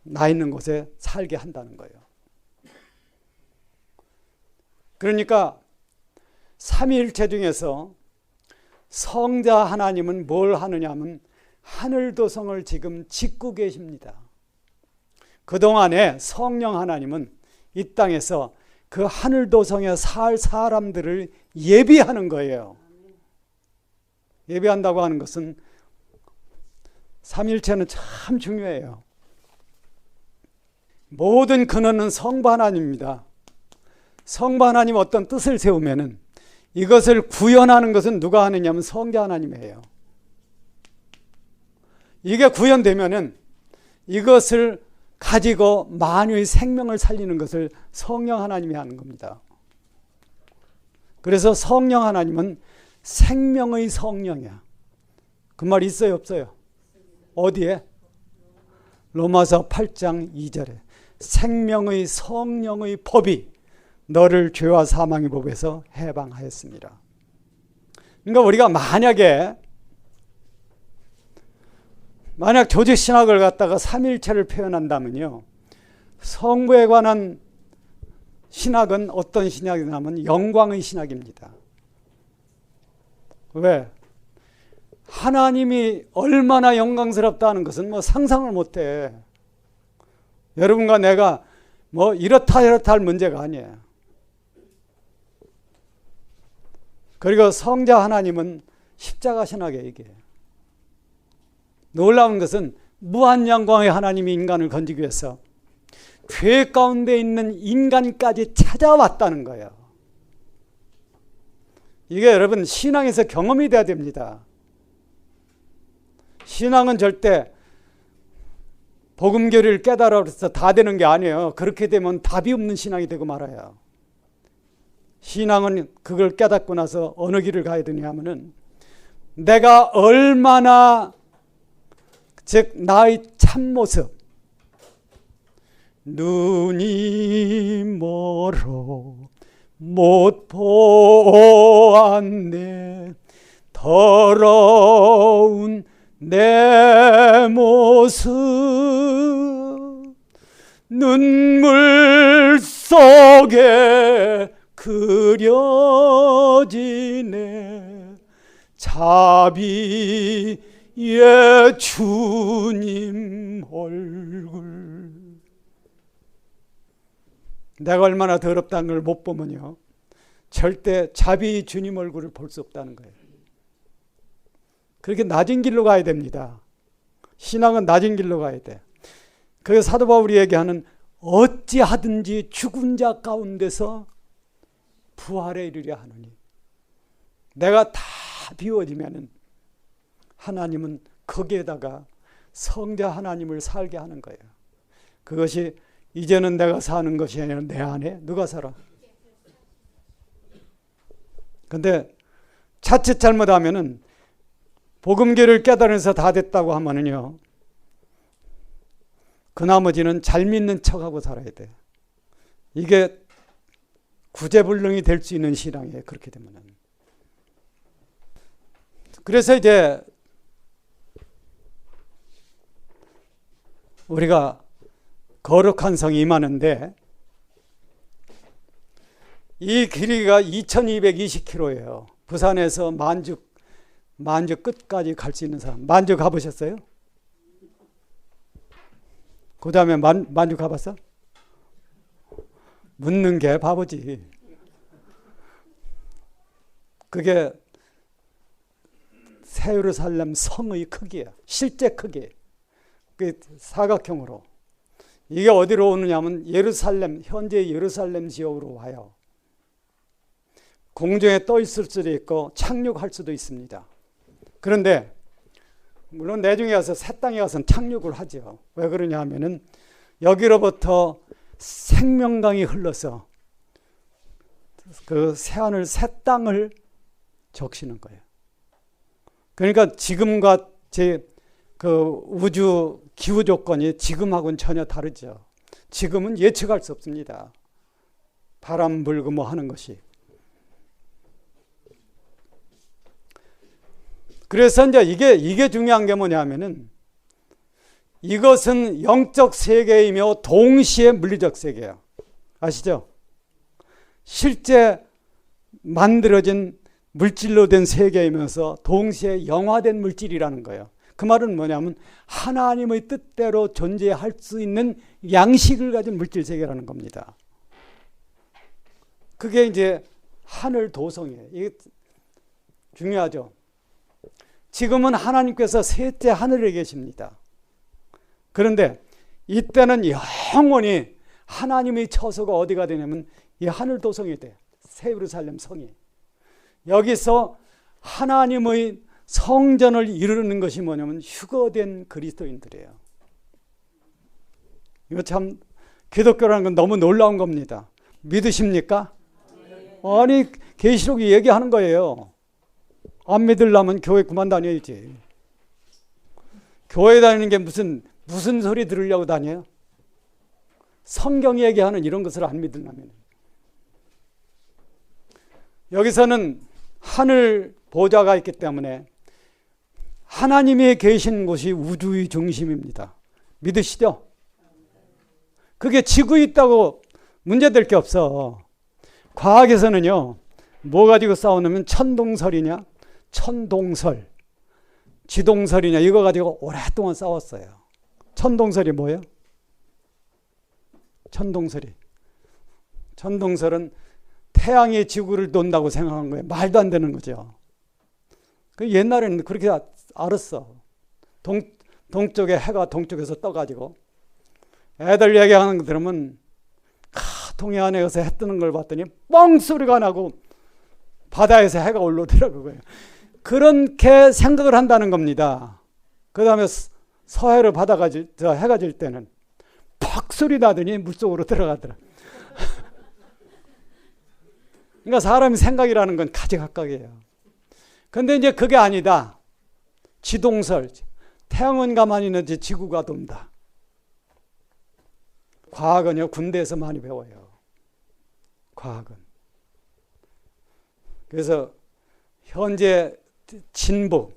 나 있는 곳에 살게 한다는 거예요. 그러니까 삼위일체 중에서 성자 하나님은 뭘 하느냐 하면, 하늘도성을 지금 짓고 계십니다. 그동안에 성령 하나님은 이 땅에서 그 하늘도성에 살 사람들을 예비하는 거예요. 예비한다고 하는 것은, 삼위일체는 참 중요해요. 모든 근원은 성부 하나님입니다. 성부 하나님 어떤 뜻을 세우면은 이것을 구현하는 것은 누가 하느냐면 성자 하나님이에요. 이게 구현되면은 이것을 가지고 만유의 생명을 살리는 것을 성령 하나님이 하는 겁니다. 그래서 성령 하나님은 생명의 성령이야. 그 말 있어요, 없어요? 어디에? 로마서 8장 2절에 생명의 성령의 법이 너를 죄와 사망의 법에서 해방하였습니다. 그러니까 우리가 만약 조직신학을 갖다가 삼일체를 표현한다면요, 성부에 관한 신학은 어떤 신학이냐면 영광의 신학입니다. 왜? 하나님이 얼마나 영광스럽다는 것은 뭐 상상을 못해. 여러분과 내가 뭐 이렇다 할 문제가 아니에요. 그리고 성자 하나님은 십자가 신학의 얘기예요. 놀라운 것은 무한 영광의 하나님이 인간을 건지기 위해서 죄 가운데 있는 인간까지 찾아왔다는 거예요. 이게 여러분 신앙에서 경험이 돼야 됩니다. 신앙은 절대 복음교리를 깨달아 해서 다 되는 게 아니에요. 그렇게 되면 답이 없는 신앙이 되고 말아요. 신앙은 그걸 깨닫고 나서 어느 길을 가야 되냐 하면은 내가 얼마나, 즉 나의 참모습, 눈이 멀어 못 보았네 더러운 내 모습 눈물 속에 그려지네 자비의 주님 얼굴. 내가 얼마나 더럽다는 걸 못 보면요 절대 자비 주님 얼굴을 볼 수 없다는 거예요. 그렇게 낮은 길로 가야 됩니다. 신앙은 낮은 길로 가야 돼. 그래서 사도 바울이 얘기하는 어찌하든지 죽은 자 가운데서 부활에 이르려 하느니, 내가 다 비워지면은 하나님은 거기에다가 성자 하나님을 살게 하는 거예요. 그것이 이제는 내가 사는 것이 아니라 내 안에 누가 살아? 근데 자칫 잘못하면은 복음교를 깨달아서 다 됐다고 하면은요 그 나머지는 잘 믿는 척하고 살아야 돼. 이게 구제불능이 될 수 있는 신앙이에요. 그렇게 되면은. 그래서 이제 우리가 거룩한 성이 임하는데 이 길이가 2220km예요. 부산에서 만주 끝까지 갈 수 있는 사람. 만주 가보셨어요? 그 다음에 만주 가봤어? 묻는 게 바보지. 그게 새 예루살렘 성의 크기야. 실제 크기. 그 사각형으로. 이게 어디로 오느냐면 예루살렘, 현재 예루살렘 지역으로 와요. 공중에 떠 있을 수도 있고 착륙할 수도 있습니다. 그런데 물론 내중에 가서 새 땅에 가서는 착륙을 하죠. 왜 그러냐 하면은 여기로부터 생명강이 흘러서 그 새하늘 새 땅을 적시는 거예요. 그러니까 지금과 그 우주 기후 조건이 지금하고는 전혀 다르죠. 지금은 예측할 수 없습니다. 바람 불고 뭐 하는 것이. 그래서 이제 이게 중요한 게 뭐냐면은 이것은 영적 세계이며 동시에 물리적 세계예요. 아시죠? 실제 만들어진 물질로 된 세계이면서 동시에 영화된 물질이라는 거예요. 그 말은 뭐냐면 하나님의 뜻대로 존재할 수 있는 양식을 가진 물질 세계라는 겁니다. 그게 이제 하늘 도성이에요. 이게 중요하죠. 지금은 하나님께서 셋째 하늘에 계십니다. 그런데 이때는 영원히 하나님의 처소가 어디가 되냐면 이 하늘 도성이 돼. 새 예루살렘 성이. 여기서 하나님의 성전을 이루는 것이 뭐냐면 휴거된 그리스도인들이에요. 이거 참 기독교라는 건 너무 놀라운 겁니다. 믿으십니까? 아니 계시록이 얘기하는 거예요. 안 믿으려면 교회 그만 다녀야지. 교회 다니는 게 무슨 소리 들으려고 다녀요? 성경이 얘기하는 이런 것을 안 믿으려면. 여기서는 하늘 보좌가 있기 때문에 하나님이 계신 곳이 우주의 중심입니다. 믿으시죠? 그게 지구에 있다고 문제될 게 없어. 과학에서는요, 뭐 가지고 싸우냐면 천동설이냐, 천동설, 지동설이냐 이거 가지고 오랫동안 싸웠어요. 천동설이 뭐예요? 천동설은 태양이 지구를 돈다고 생각한 거예요. 말도 안 되는 거죠. 그 옛날에는 그렇게 알았어. 동쪽에 해가 동쪽에서 떠가지고 애들 얘기하는 거 들으면 동해안에서 해 뜨는 걸 봤더니 뻥 소리가 나고 바다에서 해가 올라오더라고요. 그렇게 생각을 한다는 겁니다. 그 다음에 서해로 바다가 해가 질 때는 팍 소리 나더니 물속으로 들어가더라. 그러니까 사람의 생각이라는 건 가지각각이에요. 근데 이제 그게 아니다. 지동설, 태양은 가만히 있는지 지구가 돈다. 과학은요, 군대에서 많이 배워요. 과학은. 그래서 현재 진부,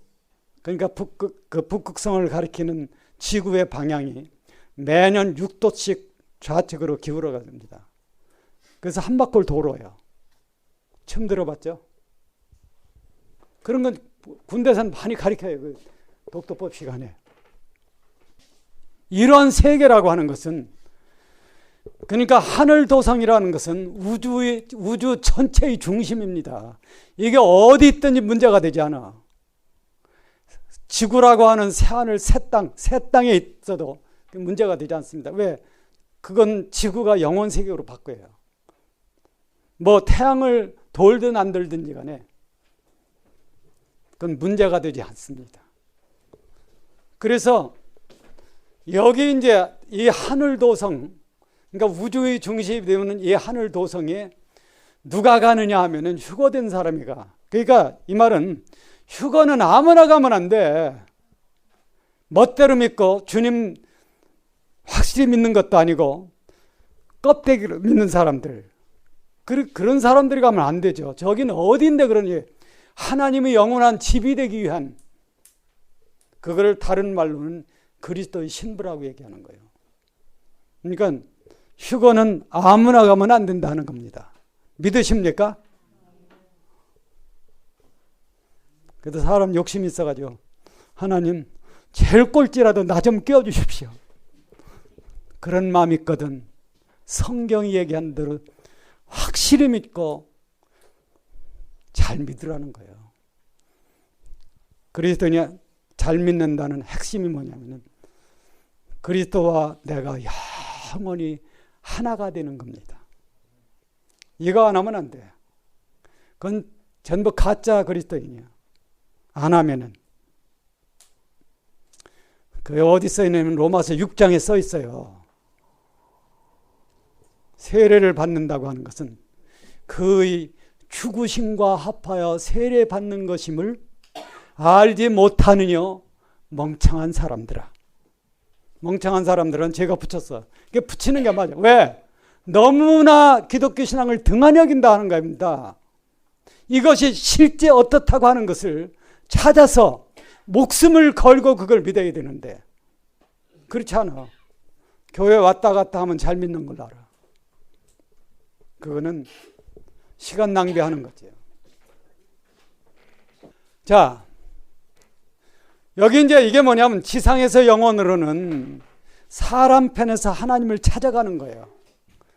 그러니까 북극성을 가리키는 지구의 방향이 매년 6도씩 좌측으로 기울어가 됩니다. 그래서 한 바퀴를 돌아요. 처음 들어봤죠? 그런 건 군대에서는 많이 가르쳐요. 그 독도법 시간에. 이런 세계라고 하는 것은, 그러니까 하늘도성이라는 것은 우주 전체의 중심입니다. 이게 어디 있든지 문제가 되지 않아. 지구라고 하는 새하늘, 새 땅에 있어도 문제가 되지 않습니다. 왜? 그건 지구가 영원 세계로 바꿔요. 뭐 태양을 돌든 안 돌든지 간에 그건 문제가 되지 않습니다. 그래서 여기 이제 이 하늘도성, 그러니까 우주의 중심이 되는 이 하늘도성에 누가 가느냐 하면은 휴거된 사람이 가. 그러니까 이 말은 휴거는 아무나 가면 안 돼. 멋대로 믿고 주님 확실히 믿는 것도 아니고 껍데기로 믿는 사람들, 그런 사람들이 가면 안 되죠. 저기는 어디인데 그러니 하나님의 영원한 집이 되기 위한, 그거를 다른 말로는 그리스도의 신부라고 얘기하는 거예요. 그러니까 휴거는 아무나 가면 안 된다는 겁니다. 믿으십니까? 그래도 사람 욕심이 있어가지고 하나님 제일 꼴찌라도 나 좀 껴주십시오. 그런 마음이 있거든. 성경이 얘기한 대로 확실히 믿고 잘 믿으라는 거예요. 그리스도인이 잘 믿는다는 핵심이 뭐냐면은 그리스도와 내가 영원히 하나가 되는 겁니다. 이거 안 하면 안 돼. 그건 전부 가짜 그리스도인이야. 안 하면은. 그 어디 써 있냐면 로마서 6장에 써 있어요. 세례를 받는다고 하는 것은 그의 죽으심과 합하여 세례받는 것임을 알지 못하느냐 멍청한 사람들아. 멍청한 사람들은 제가 붙였어. 이게 붙이는 게 맞아. 왜? 너무나 기독교 신앙을 등한히 여긴다 하는 겁니다. 이것이 실제 어떻다고 하는 것을 찾아서 목숨을 걸고 그걸 믿어야 되는데 그렇지 않아. 교회 왔다 갔다 하면 잘 믿는 걸 알아. 그거는 시간 낭비하는 거죠. 자, 여기 이제 이게 뭐냐면 지상에서 영원으로는 사람 편에서 하나님을 찾아가는 거예요.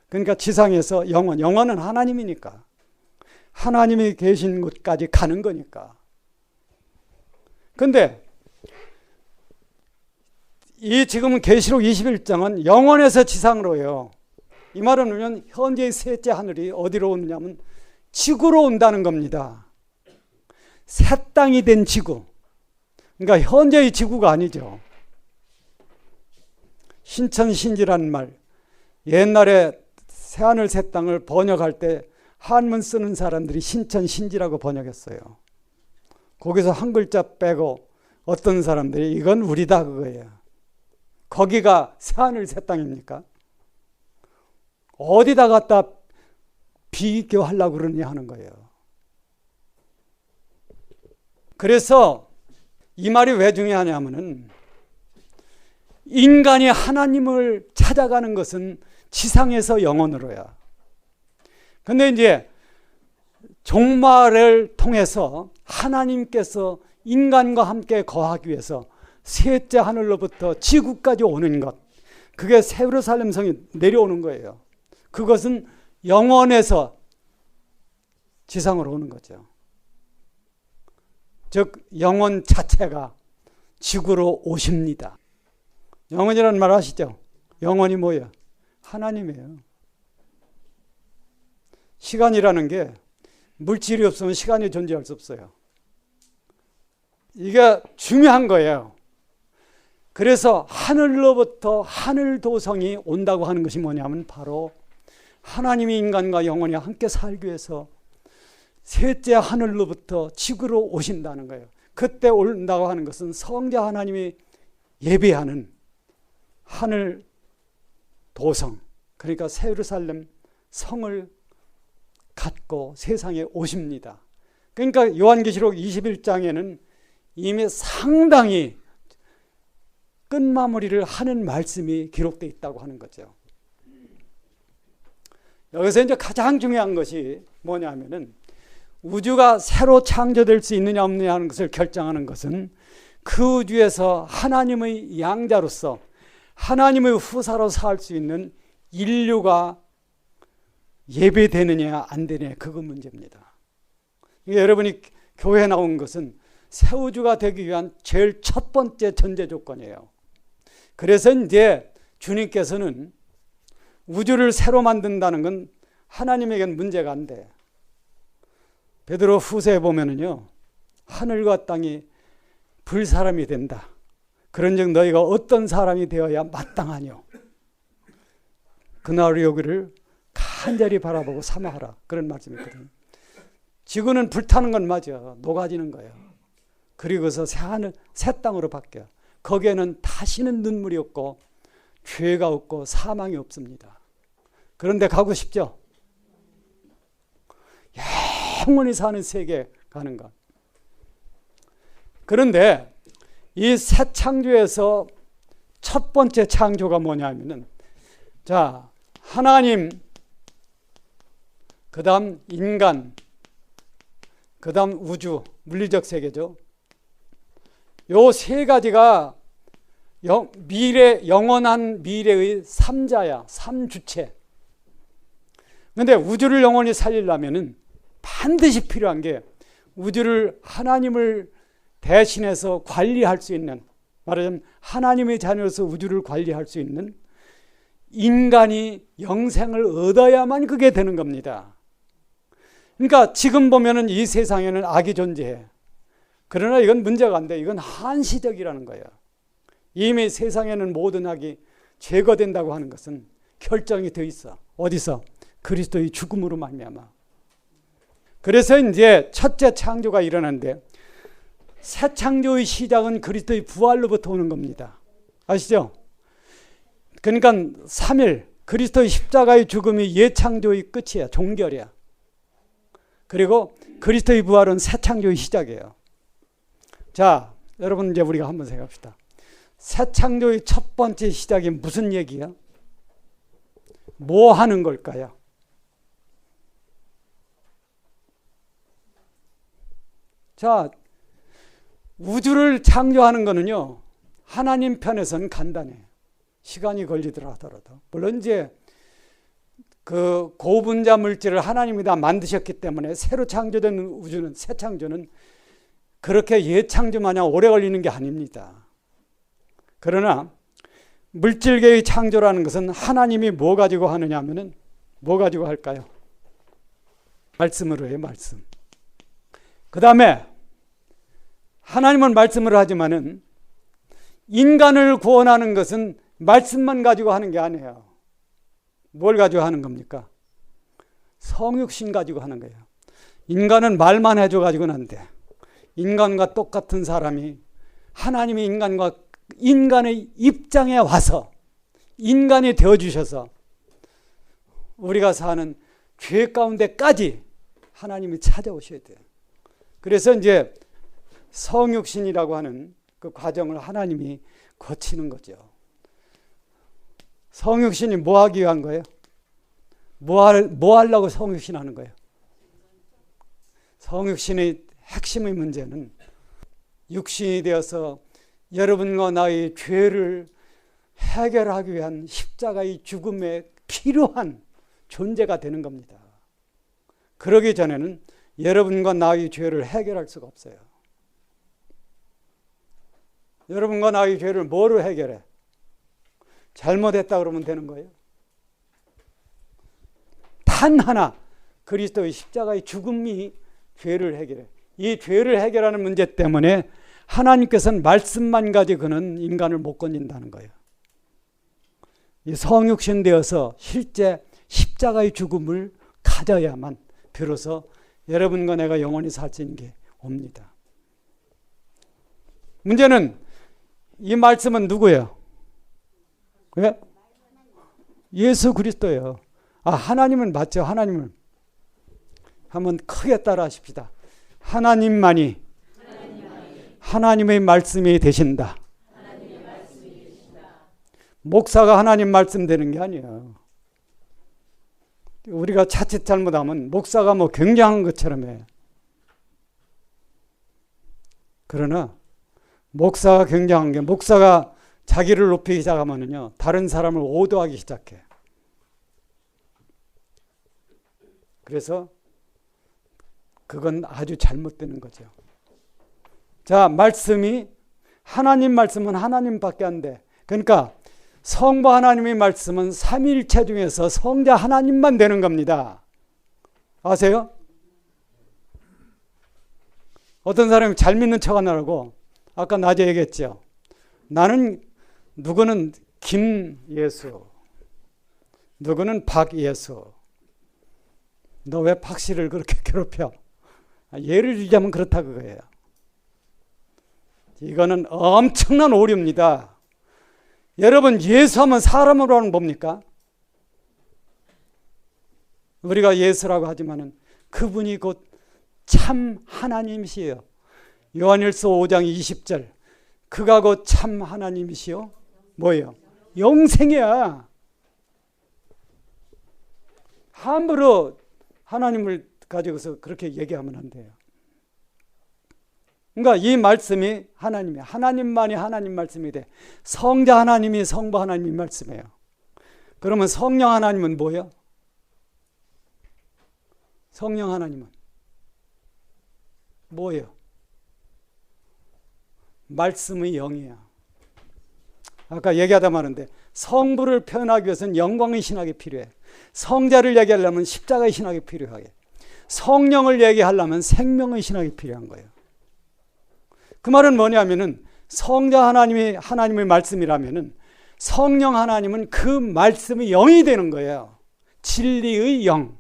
그러니까 지상에서 영원은 하나님이니까 하나님이 계신 곳까지 가는 거니까. 근데 이 지금 계시록 21장은 영원에서 지상으로요. 이 말은 뭐냐면 현재의 셋째 하늘이 어디로 오느냐면 지구로 온다는 겁니다. 새 땅이 된 지구. 그러니까 현재의 지구가 아니죠. 신천신지라는 말, 옛날에 새하늘 새 땅을 번역할 때 한문 쓰는 사람들이 신천신지라고 번역했어요. 거기서 한 글자 빼고 어떤 사람들이 이건 우리다 그거예요. 거기가 새하늘 새 땅입니까? 어디다 갖다 비교하려고 그러냐 하는 거예요. 그래서 이 말이 왜 중요하냐면은 인간이 하나님을 찾아가는 것은 지상에서 영원으로야. 근데 이제 종말을 통해서 하나님께서 인간과 함께 거하기 위해서 셋째 하늘로부터 지구까지 오는 것, 그게 예루살렘 성이 내려오는 거예요. 그것은 영원에서 지상으로 오는 거죠. 즉 영원 자체가 지구로 오십니다. 영원이라는 말 아시죠? 영원이 뭐예요? 하나님이에요. 시간이라는 게 물질이 없으면 시간이 존재할 수 없어요. 이게 중요한 거예요. 그래서 하늘로부터 하늘 도성이 온다고 하는 것이 뭐냐면 바로 하나님이 인간과 영원히 함께 살기 위해서 셋째 하늘로부터 지구로 오신다는 거예요. 그때 온다고 하는 것은 성자 하나님이 예배하는 하늘 도성, 그러니까 새 예루살렘 성을 갖고 세상에 오십니다. 그러니까 요한계시록 21장에는 이미 상당히 끝마무리를 하는 말씀이 기록되어 있다고 하는 거죠. 여기서 이제 가장 중요한 것이 뭐냐면은 우주가 새로 창조될 수 있느냐 없느냐 하는 것을 결정하는 것은 그 우주에서 하나님의 양자로서 하나님의 후사로 살 수 있는 인류가 예배되느냐 안 되느냐 그거 문제입니다. 여러분이 교회에 나온 것은 새 우주가 되기 위한 제일 첫 번째 전제 조건이에요. 그래서 이제 주님께서는 우주를 새로 만든다는 건 하나님에게는 문제가 안 돼. 베드로 후서에 보면은요, 하늘과 땅이 불사람이 된다. 그런즉 너희가 어떤 사람이 되어야 마땅하뇨. 그날 여기를 간절히 바라보고 사모하라. 그런 말씀이 있거든요. 지구는 불타는 건 맞아. 녹아지는 거예요. 그리고서 새 하늘, 새 땅으로 바뀌어. 거기에는 다시는 눈물이 없고 죄가 없고 사망이 없습니다. 그런데 가고 싶죠? 영원히 사는 세계에 가는 것. 그런데 이 새 창조에서 첫 번째 창조가 뭐냐면은, 자, 하나님, 그 다음 인간, 그 다음 우주, 물리적 세계죠. 요 세 가지가 영원한 미래의 삼자야, 삼주체. 그런데 우주를 영원히 살리려면은 반드시 필요한 게 우주를 하나님을 대신해서 관리할 수 있는, 말하자면 하나님의 자녀로서 우주를 관리할 수 있는 인간이 영생을 얻어야만 그게 되는 겁니다. 그러니까 지금 보면은 이 세상에는 악이 존재해. 그러나 이건 문제가 안 돼. 이건 한시적이라는 거예요. 이미 세상에는 모든 악이 제거된다고 하는 것은 결정이 돼 있어. 어디서? 그리스도의 죽음으로 말미암아. 그래서 이제 첫째 창조가 일어났는데, 새 창조의 시작은 그리스도의 부활로부터 오는 겁니다. 아시죠? 그러니까 3일 그리스도의 십자가의 죽음이 예창조의 끝이야. 종결이야. 그리고 그리스도의 부활은 새 창조의 시작이에요. 자, 여러분 이제 우리가 한번 생각합시다. 새 창조의 첫 번째 시작이 무슨 얘기야? 뭐 하는 걸까요? 자, 우주를 창조하는 거는요, 하나님 편에서는 간단해. 시간이 걸리더라 하더라도. 물론 이제 그 고분자 물질을 하나님이 다 만드셨기 때문에 새로 창조된 우주는, 새 창조는 그렇게 예창조 마냥 오래 걸리는 게 아닙니다. 그러나 물질계의 창조라는 것은 하나님이 뭐 가지고 하느냐 하면은 뭐 가지고 할까요? 말씀으로 해요, 말씀. 그 다음에 하나님은 말씀으로 하지만은 인간을 구원하는 것은 말씀만 가지고 하는 게 아니에요. 뭘 가지고 하는 겁니까? 성육신 가지고 하는 거예요. 인간은 말만 해줘 가지고는 안 돼. 인간과 똑같은 사람이 하나님이 인간의 입장에 와서 인간이 되어주셔서 우리가 사는 죄 가운데까지 하나님이 찾아오셔야 돼요. 그래서 이제 성육신이라고 하는 그 과정을 하나님이 거치는 거죠. 성육신이 뭐 하기 위한 거예요? 뭐 하려고 성육신 하는 거예요? 성육신의 핵심의 문제는 육신이 되어서 여러분과 나의 죄를 해결하기 위한 십자가의 죽음에 필요한 존재가 되는 겁니다. 그러기 전에는 여러분과 나의 죄를 해결할 수가 없어요. 여러분과 나의 죄를 뭐로 해결해? 잘못했다 그러면 되는 거예요. 단 하나, 그리스도의 십자가의 죽음이 죄를 해결해. 이 죄를 해결하는 문제 때문에 하나님께서는 말씀만 가지고는 인간을 못 건진다는 거예요. 이 성육신 되어서 실제 십자가의 죽음을 가져야만 비로소 여러분과 내가 영원히 살 수 있는 게 옵니다. 문제는 이 말씀은 누구예요? 왜? 예수 그리스도예요. 하나님은 맞죠. 하나님은 한번 크게 따라 하십시다. 하나님만이 하나님의 말씀이 되신다. 목사가 하나님 말씀 되는 게 아니에요. 우리가 자칫 잘못하면 목사가 뭐 굉장한 것처럼 해. 그러나 목사가 굉장한 게, 목사가 자기를 높이기 시작하면요, 다른 사람을 오도하기 시작해. 그래서 그건 아주 잘못되는 거죠. 자, 말씀이, 하나님 말씀은 하나님밖에 안 돼. 그러니까 성부 하나님의 말씀은 삼위일체 중에서 성자 하나님만 되는 겁니다. 아세요? 어떤 사람이 잘 믿는 척 하느라고 아까 낮에 얘기했죠. 나는, 누구는 김예수, 누구는 박예수. 너 왜 박씨를 그렇게 괴롭혀? 예를 들자면 그렇다 그거예요. 이거는 엄청난 오류입니다. 여러분, 예수하면 사람으로 하는 뭡니까? 우리가 예수라고 하지만은 그분이 곧 참 하나님이시요. 요한일서 5장 20절. 그가 곧 참 하나님이시요. 뭐예요? 영생이야. 함부로 하나님을 가지고서 그렇게 얘기하면 안 돼요. 그러니까 이 말씀이 하나님이에요. 하나님만이 하나님 말씀이 돼. 성자 하나님이 성부 하나님이 말씀이에요. 그러면 성령 하나님은 뭐예요? 성령 하나님은 뭐예요? 말씀의 영이야. 아까 얘기하다 말았는데 성부를 표현하기 위해서는 영광의 신학이 필요해. 성자를 얘기하려면 십자가의 신학이 필요하게. 성령을 얘기하려면 생명의 신학이 필요한 거예요. 그 말은 뭐냐면은 성자 하나님이 하나님의 말씀이라면은 성령 하나님은 그 말씀의 영이 되는 거예요. 진리의 영.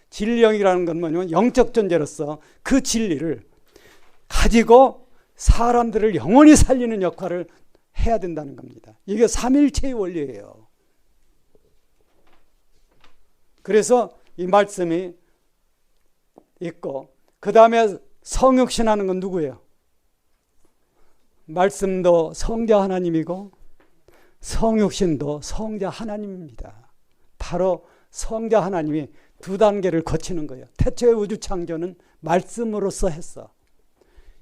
진리 영이라는 건 뭐냐면 영적 존재로서 그 진리를 가지고 사람들을 영원히 살리는 역할을 해야 된다는 겁니다. 이게 삼일체의 원리예요. 그래서 이 말씀이 있고, 그 다음에 성육신하는 건 누구예요? 말씀도 성자 하나님이고 성육신도 성자 하나님입니다. 바로 성자 하나님이 두 단계를 거치는 거예요. 태초의 우주 창조는 말씀으로서 했어.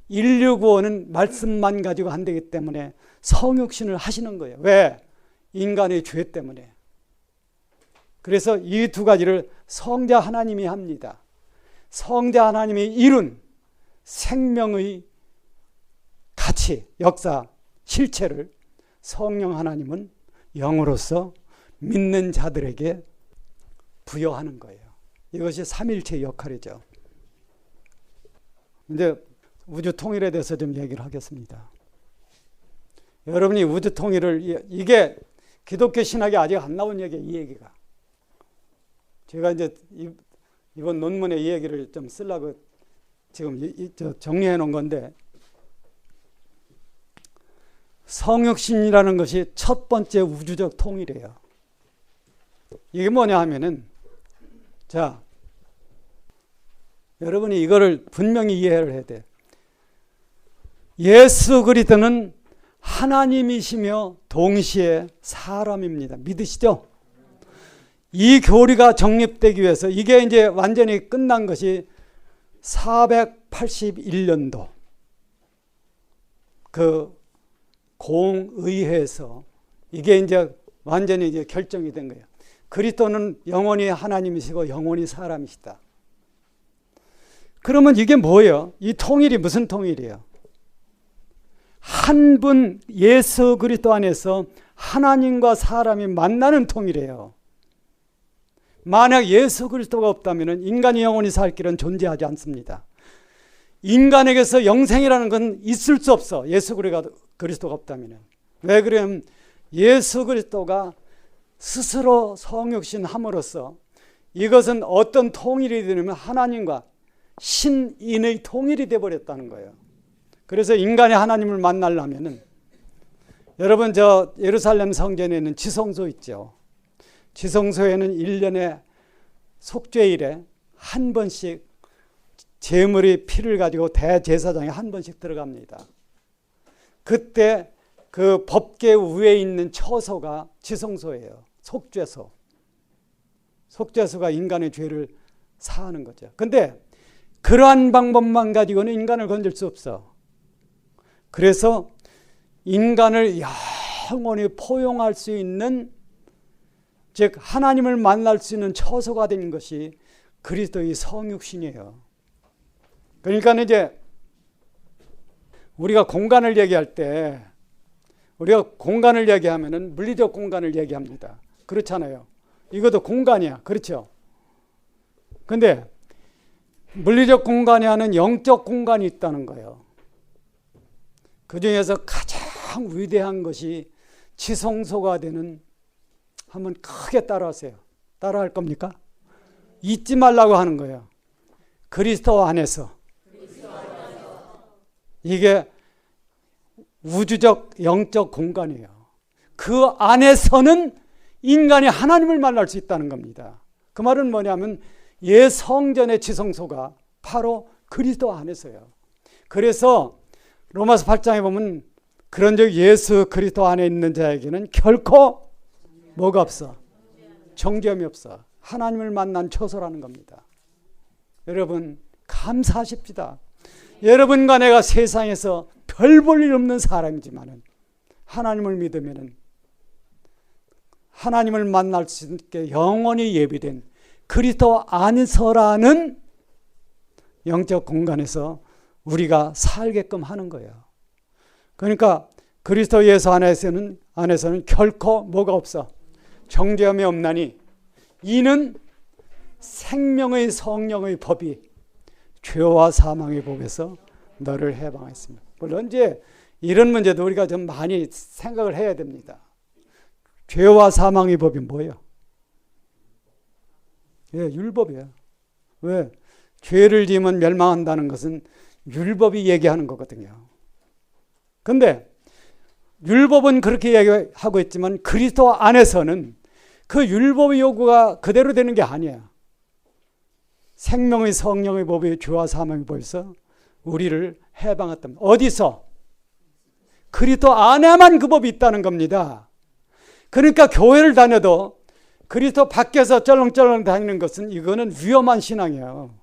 인류 구원은 말씀만 가지고 안 되기 때문에 성육신을 하시는 거예요. 왜? 인간의 죄 때문에. 그래서 이 두 가지를 성자 하나님이 합니다. 성자 하나님이 이룬 생명의 가치, 역사, 실체를 성령 하나님은 영으로서 믿는 자들에게 부여하는 거예요. 이것이 삼일체의 역할이죠. 이제 우주 통일에 대해서 좀 얘기를 하겠습니다. 여러분이 우주 통일을, 이게 기독교 신학이 아직 안 나온 얘기예요. 이 얘기가. 제가 이제 이번 논문에 이 얘기를 좀 쓰려고 지금 정리해 놓은 건데, 성육신이라는 것이 첫 번째 우주적 통일이에요. 이게 뭐냐 하면은, 자, 여러분이 이거를 분명히 이해를 해야 돼. 예수 그리스도는 하나님이시며 동시에 사람입니다. 믿으시죠? 이 교리가 정립되기 위해서, 이게 이제 완전히 끝난 것이 481년도 그 공의회에서 이게 이제 완전히 이제 결정이 된 거예요. 그리스도는 영원히 하나님이시고 영원히 사람이시다. 그러면 이게 뭐예요? 이 통일이 무슨 통일이에요? 한 분 예수 그리스도 안에서 하나님과 사람이 만나는 통일이에요. 만약 예수 그리스도가 없다면 인간이 영원히 살 길은 존재하지 않습니다. 인간에게서 영생이라는 건 있을 수 없어. 예수 그리스도가 없다면. 왜 그러냐면 예수 그리스도가 스스로 성육신 함으로써 이것은 어떤 통일이 되냐면 하나님과 신인의 통일이 되어버렸다는 거예요. 그래서 인간이 하나님을 만나려면은 여러분 저 예루살렘 성전에 있는 지성소 있죠. 지성소에는 1년에 속죄일에 한 번씩 제물의 피를 가지고 대제사장이 한 번씩 들어갑니다. 그때 그 법궤 위에 있는 처소가 지성소예요. 속죄소. 속죄소가 인간의 죄를 사하는 거죠. 근데 그러한 방법만 가지고는 인간을 건질 수 없어. 그래서 인간을 영원히 포용할 수 있는, 즉 하나님을 만날 수 있는 처소가 된 것이 그리스도의 성육신이에요. 그러니까 이제 우리가 공간을 얘기할 때 우리가 공간을 얘기하면은 물리적 공간을 얘기합니다. 그렇잖아요. 이것도 공간이야. 그렇죠? 근데 물리적 공간이 하는 영적 공간이 있다는 거예요. 그 중에서 가장 위대한 것이 지성소가 되는, 한번 크게 따라하세요. 따라할 겁니까? 잊지 말라고 하는 거예요. 그리스도 안에서. 이게 우주적 영적 공간이에요. 그 안에서는 인간이 하나님을 만날 수 있다는 겁니다. 그 말은 뭐냐면 성전의 지성소가 바로 그리스도 안에서요. 그래서 로마서 8장에 보면 그런즉 예수 그리스도 안에 있는 자에게는 결코 뭐가 없어? 정죄함이 없어. 하나님을 만난 처소라는 겁니다. 여러분 감사하십시다. 여러분과 내가 세상에서 별 볼 일 없는 사람이지만은 하나님을 믿으면은 하나님을 만날 수 있게 영원히 예비된 그리스도 안에서라는 영적 공간에서 우리가 살게끔 하는 거예요. 그러니까 그리스도 예수 안에서는 결코 뭐가 없어? 정죄함이 없나니 이는 생명의 성령의 법이 죄와 사망의 법에서 너를 해방했습니다. 물론 이제 이런 문제도 우리가 좀 많이 생각을 해야 됩니다. 죄와 사망의 법이 뭐예요? 율법이에요. 왜? 죄를 지으면 멸망한다는 것은 율법이 얘기하는 거거든요. 근데 율법은 그렇게 얘기하고 있지만 그리스도 안에서는 그 율법의 요구가 그대로 되는 게 아니에요. 생명의 성령의 법이 죄와 사망의 법에서 우리를 해방했다. 어디서? 그리스도 안에만 그 법이 있다는 겁니다. 그러니까 교회를 다녀도 그리스도 밖에서 쩔렁쩔렁 다니는 것은 이거는 위험한 신앙이에요.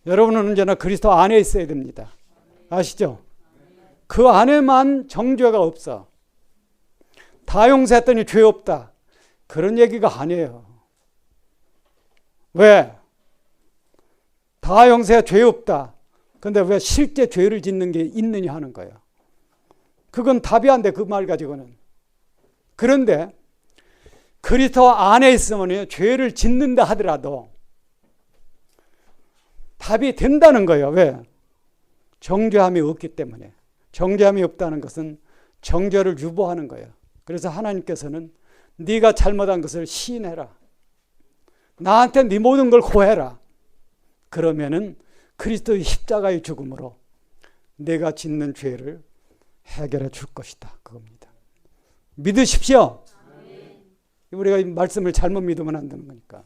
여러분은 언제나 그리스도 안에 있어야 됩니다. 아시죠? 그 안에만 정죄가 없어. 다 용서했더니 죄 없다. 그런 얘기가 아니에요. 왜? 다 용서해 죄 없다. 근데 왜 실제 죄를 짓는 게 있느냐 하는 거예요. 그건 답이 안 돼, 그 말 가지고는. 그런데 그리스도 안에 있으면 죄를 짓는다 하더라도 답이 된다는 거예요. 왜? 정죄함이 없기 때문에. 정죄함이 없다는 것은 정죄를 유보하는 거예요. 그래서 하나님께서는 네가 잘못한 것을 시인해라. 나한테 네 모든 걸 고해라. 그러면은 그리스도의 십자가의 죽음으로 내가 짓는 죄를 해결해 줄 것이다. 그겁니다. 믿으십시오. 우리가 이 말씀을 잘못 믿으면 안 되는 거니까.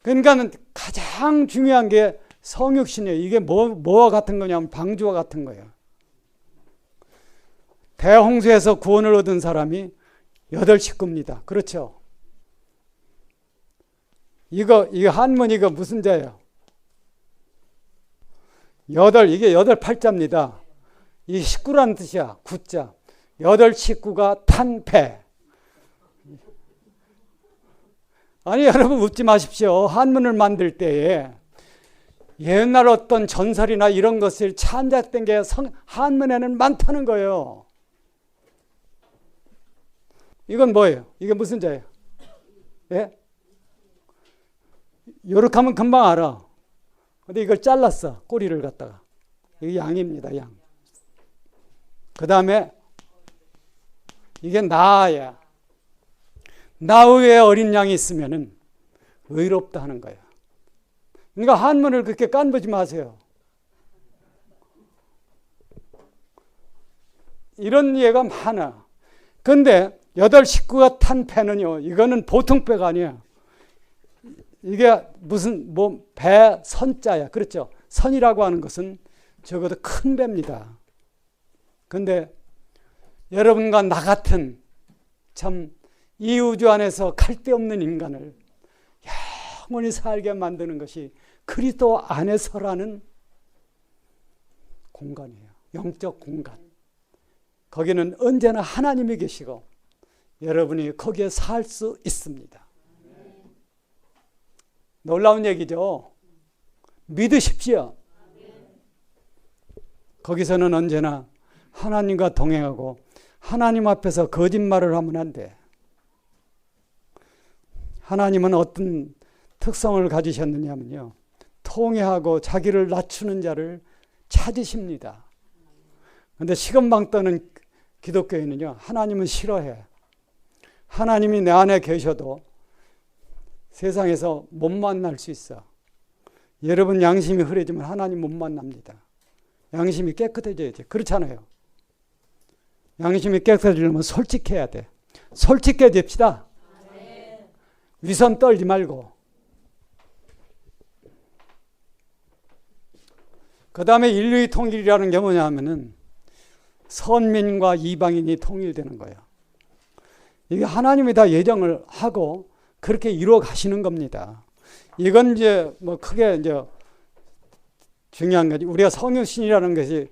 그러니까 가장 중요한 게 성육신이에요. 이게 뭐와 같은 거냐면 방주와 같은 거예요. 대홍수에서 구원을 얻은 사람이 8식구입니다. 그렇죠? 이거 한문이가 무슨 자예요? 이게 8팔자입니다. 이 식구라는 뜻이야. 구자. 8식구가 탄패. 아니 여러분 웃지 마십시오. 한문을 만들 때에 옛날 어떤 전설이나 이런 것을 참작된 게 한문에는 많다는 거예요. 이건 뭐예요? 이게 무슨 자예요? 예? 요렇게 하면 금방 알아. 근데 이걸 잘랐어. 꼬리를 갖다가. 이게 양입니다. 양. 그 다음에 이게 나야. 나 외에 어린 양이 있으면은 의롭다 하는 거야. 그러니까 한문을 그렇게 깐보지 마세요. 이런 예가 많아. 근데 8식구가 탄 배는요, 이거는 보통 배가 아니야. 이게 무슨 배 선자야. 그렇죠? 선이라고 하는 것은 적어도 큰 배입니다. 근데 여러분과 나 같은 참 이 우주 안에서 갈데 없는 인간을 영원히 살게 만드는 것이 그리스도 안에서라는 공간이에요. 영적 공간. 거기는 언제나 하나님이 계시고 여러분이 거기에 살 수 있습니다. 놀라운 얘기죠. 믿으십시오. 거기서는 언제나 하나님과 동행하고 하나님 앞에서 거짓말을 하면 안 돼. 하나님은 어떤 특성을 가지셨느냐면요, 통회하고 자기를 낮추는 자를 찾으십니다. 그런데 시건방 떠는 기독교인은요, 하나님은 싫어해. 하나님이 내 안에 계셔도 세상에서 못 만날 수 있어. 여러분 양심이 흐려지면 하나님 못 만납니다. 양심이 깨끗해져야지. 그렇잖아요. 양심이 깨끗해지려면 솔직해야 돼. 솔직해집시다. 위선 떨지 말고. 그 다음에 인류의 통일이라는 게 뭐냐 하면은 선민과 이방인이 통일되는 거예요. 이게 하나님이 다 예정을 하고 그렇게 이루어 가시는 겁니다. 이건 이제 뭐 크게 이제 중요한 거지. 우리가 성육신이라는 것이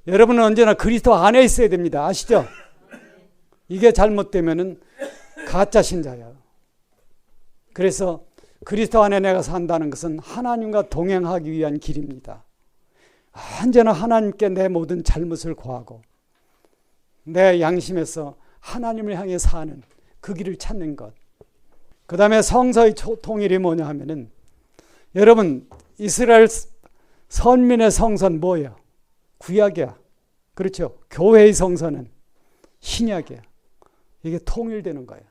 여러분은 언제나 그리스도 안에 있어야 됩니다. 아시죠? 이게 잘못되면은 가짜 신자예요. 그래서 그리스도 안에 내가 산다는 것은 하나님과 동행하기 위한 길입니다. 언제나 하나님께 내 모든 잘못을 고하고 내 양심에서 하나님을 향해 사는 그 길을 찾는 것. 그 다음에 성서의 통일이 뭐냐 하면은 여러분 이스라엘 선민의 성서는 뭐예요? 구약이야. 그렇죠? 교회의 성서는 신약이야. 이게 통일되는 거예요.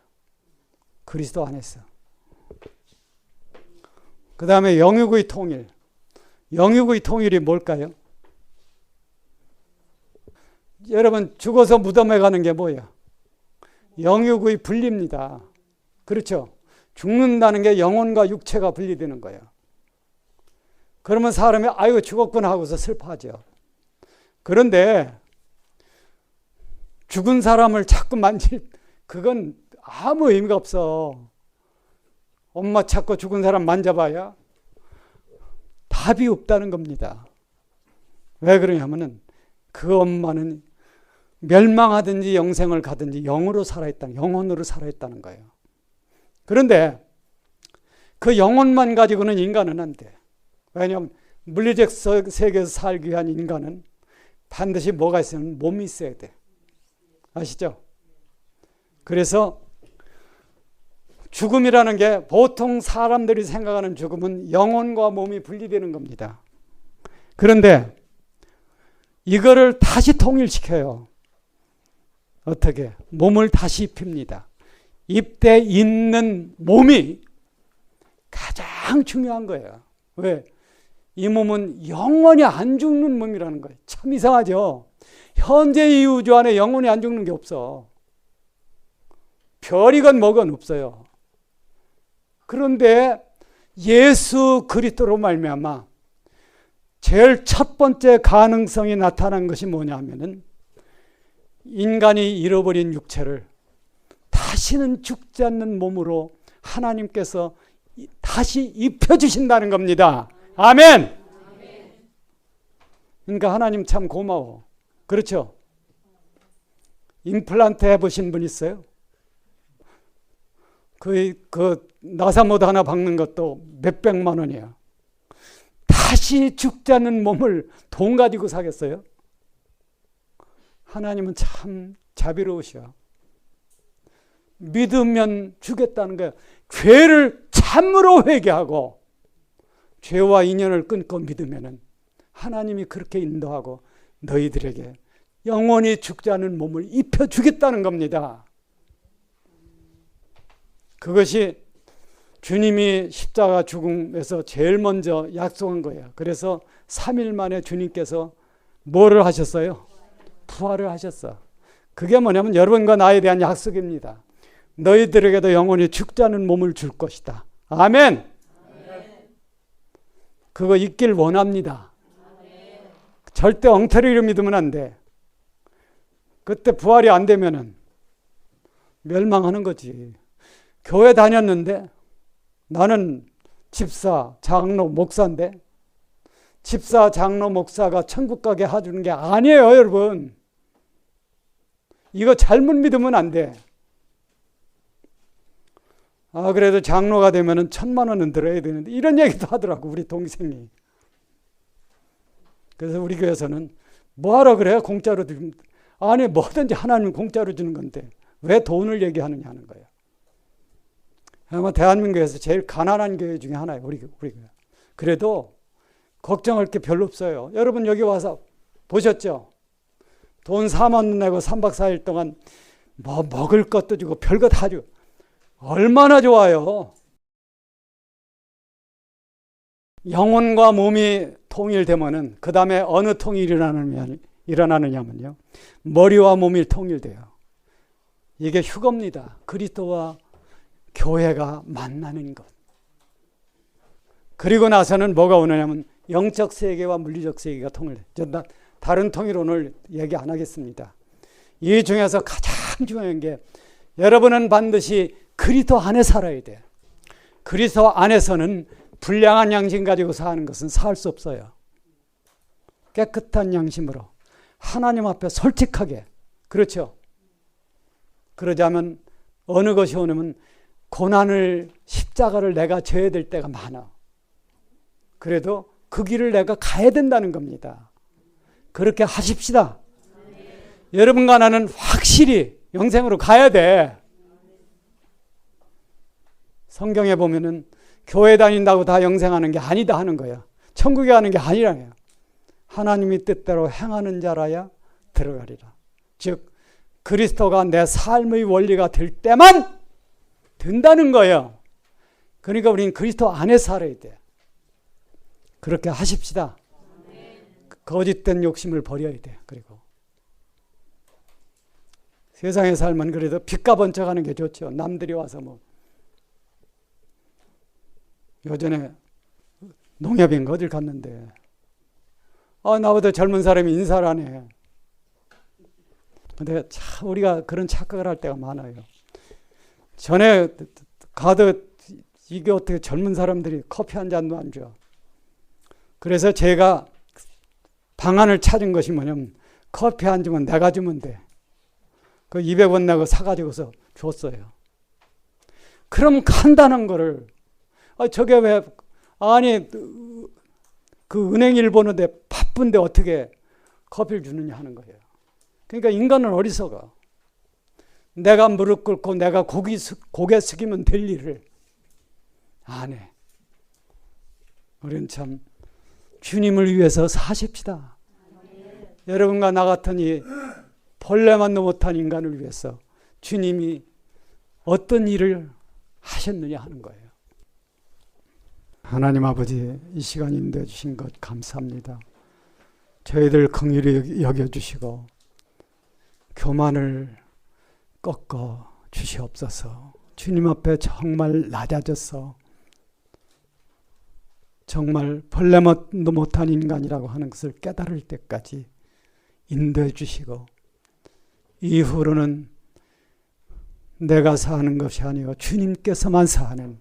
그리스도 안에서. 그 다음에 영육의 통일. 영육의 통일이 뭘까요? 여러분 죽어서 무덤에 가는 게 뭐예요? 영육의 분리입니다. 그렇죠? 죽는다는 게 영혼과 육체가 분리되는 거예요. 그러면 사람이 아이고 죽었구나 하고서 슬퍼하죠. 그런데 죽은 사람을 자꾸 그건 아무 의미가 없어. 엄마 찾고 죽은 사람 만져봐야 답이 없다는 겁니다. 왜 그러냐면은 그 엄마는 멸망하든지 영생을 가든지 영으로 살아있다는, 영혼으로 살아있다는 거예요. 그런데 그 영혼만 가지고는 인간은 안 돼. 왜냐하면 물리적 세계에서 살기 위한 인간은 반드시 뭐가 있으면 몸이 있어야 돼. 아시죠? 그래서 죽음이라는 게 보통 사람들이 생각하는 죽음은 영혼과 몸이 분리되는 겁니다. 그런데 이거를 다시 통일시켜요. 어떻게? 몸을 다시 입힙니다. 입대 있는 몸이 가장 중요한 거예요. 왜? 이 몸은 영원히 안 죽는 몸이라는 거예요. 참 이상하죠? 현재 이 우주 안에 영원히 안 죽는 게 없어. 별이건 뭐건 없어요. 그런데 예수 그리스도로 말미암아 제일 첫 번째 가능성이 나타난 것이 뭐냐 하면은 인간이 잃어버린 육체를 다시는 죽지 않는 몸으로 하나님께서 다시 입혀주신다는 겁니다. 아멘! 그러니까 하나님 참 고마워. 그렇죠? 임플란트 해보신 분 있어요? 그 나사못 하나 박는 것도 몇백만 원이야. 다시 죽지 않는 몸을 돈 가지고 사겠어요? 하나님은 참 자비로우셔. 믿으면 주겠다는 거야. 죄를 참으로 회개하고 죄와 인연을 끊고 믿으면은 하나님이 그렇게 인도하고 너희들에게 영원히 죽지 않은 몸을 입혀주겠다는 겁니다. 그것이 주님이 십자가 죽음에서 제일 먼저 약속한 거예요. 그래서 3일 만에 주님께서 뭐를 하셨어요? 부활을 하셨어. 그게 뭐냐면 여러분과 나에 대한 약속입니다. 너희들에게도 영원히 죽지 않은 몸을 줄 것이다. 아멘. 그거 있길 원합니다. 절대 엉터리로 믿으면 안 돼. 그때 부활이 안 되면은 멸망하는 거지. 교회 다녔는데 나는 집사, 장로, 목사인데 집사, 장로, 목사가 천국 가게 해주는 게 아니에요, 여러분. 이거 잘못 믿으면 안 돼. 그래도 장로가 되면은 1,000만 원은 들어야 되는데 이런 얘기도 하더라고, 우리 동생이. 그래서 우리 교회에서는 뭐하러 그래요? 공짜로 주면. 아니, 뭐든지 하나님은 공짜로 주는 건데 왜 돈을 얘기하느냐 하는 거예요. 아마 대한민국에서 제일 가난한 교회 중에 하나예요, 우리 교회. 그래도 걱정할 게 별로 없어요. 여러분 여기 와서 보셨죠? 돈 4만 원 내고 3박 4일 동안 뭐 먹을 것도 주고 별거 다 주고 얼마나 좋아요. 영혼과 몸이 통일되면은 그 다음에 어느 통일이 일어나느냐면요, 머리와 몸이 통일돼요. 이게 휴거입니다. 그리스도와 교회가 만나는 것. 그리고 나서는 뭐가 오느냐면 영적 세계와 물리적 세계가 통일돼요. 다른 통일 오늘 얘기 안 하겠습니다. 이 중에서 가장 중요한 게 여러분은 반드시 그리스도 안에 살아야 돼요. 그리스도 안에서는 불량한 양심 가지고 사는 것은 살 수 없어요. 깨끗한 양심으로 하나님 앞에 솔직하게. 그렇죠? 그러자면 어느 것이 오냐면 고난을, 십자가를 내가 져야 될 때가 많아. 그래도 그 길을 내가 가야 된다는 겁니다. 그렇게 하십시다. 여러분과 나는 확실히 영생으로 가야 돼. 성경에 보면은 교회 다닌다고 다 영생하는 게 아니다 하는 거야. 천국에 가는 게 아니라요. 하나님이 뜻대로 행하는 자라야 들어가리라. 즉 그리스도가 내 삶의 원리가 될 때만 된다는 거예요. 그러니까 우리는 그리스도 안에 살아야 돼. 그렇게 하십시다. 거짓된 욕심을 버려야 돼. 그리고 세상의 삶은 그래도 빚가 번쩍하는 게 좋죠. 남들이 와서 뭐 요전에 농협인가 어딜 갔는데 나보다 젊은 사람이 인사를 안 해. 근데 참 우리가 그런 착각을 할 때가 많아요. 전에 가도 이게 어떻게 젊은 사람들이 커피 한 잔도 안 줘. 그래서 제가 방안을 찾은 것이 뭐냐면 커피 한 주면 내가 주면 돼. 그 200원 내고 사가지고서 줬어요. 그럼 간단한 거를 저게 왜 그 은행 일 보는데 바쁜데 어떻게 커피를 주느냐 하는 거예요. 그러니까 인간은 어리석어. 내가 무릎 꿇고 내가 고개 숙이면 될 일을 안 해. 우리는 참 주님을 위해서 사십시다. 여러분과 나 같은 이 벌레만도 못한 인간을 위해서 주님이 어떤 일을 하셨느냐 하는 거예요. 하나님 아버지, 이 시간 인도해 주신 것 감사합니다. 저희들 긍휼히 여겨주시고 교만을 꺾어 주시옵소서. 주님 앞에 정말 낮아져서 정말 벌레만도 못한 인간이라고 하는 것을 깨달을 때까지 인도해 주시고 이후로는 내가 사는 것이 아니요 주님께서만 사는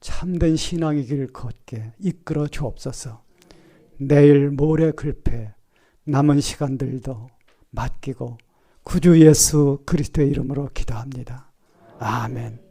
참된 신앙의 길을 걷게 이끌어 주옵소서. 내일 모레 글패 남은 시간들도 맡기고 구주 예수 그리스도의 이름으로 기도합니다. 아멘.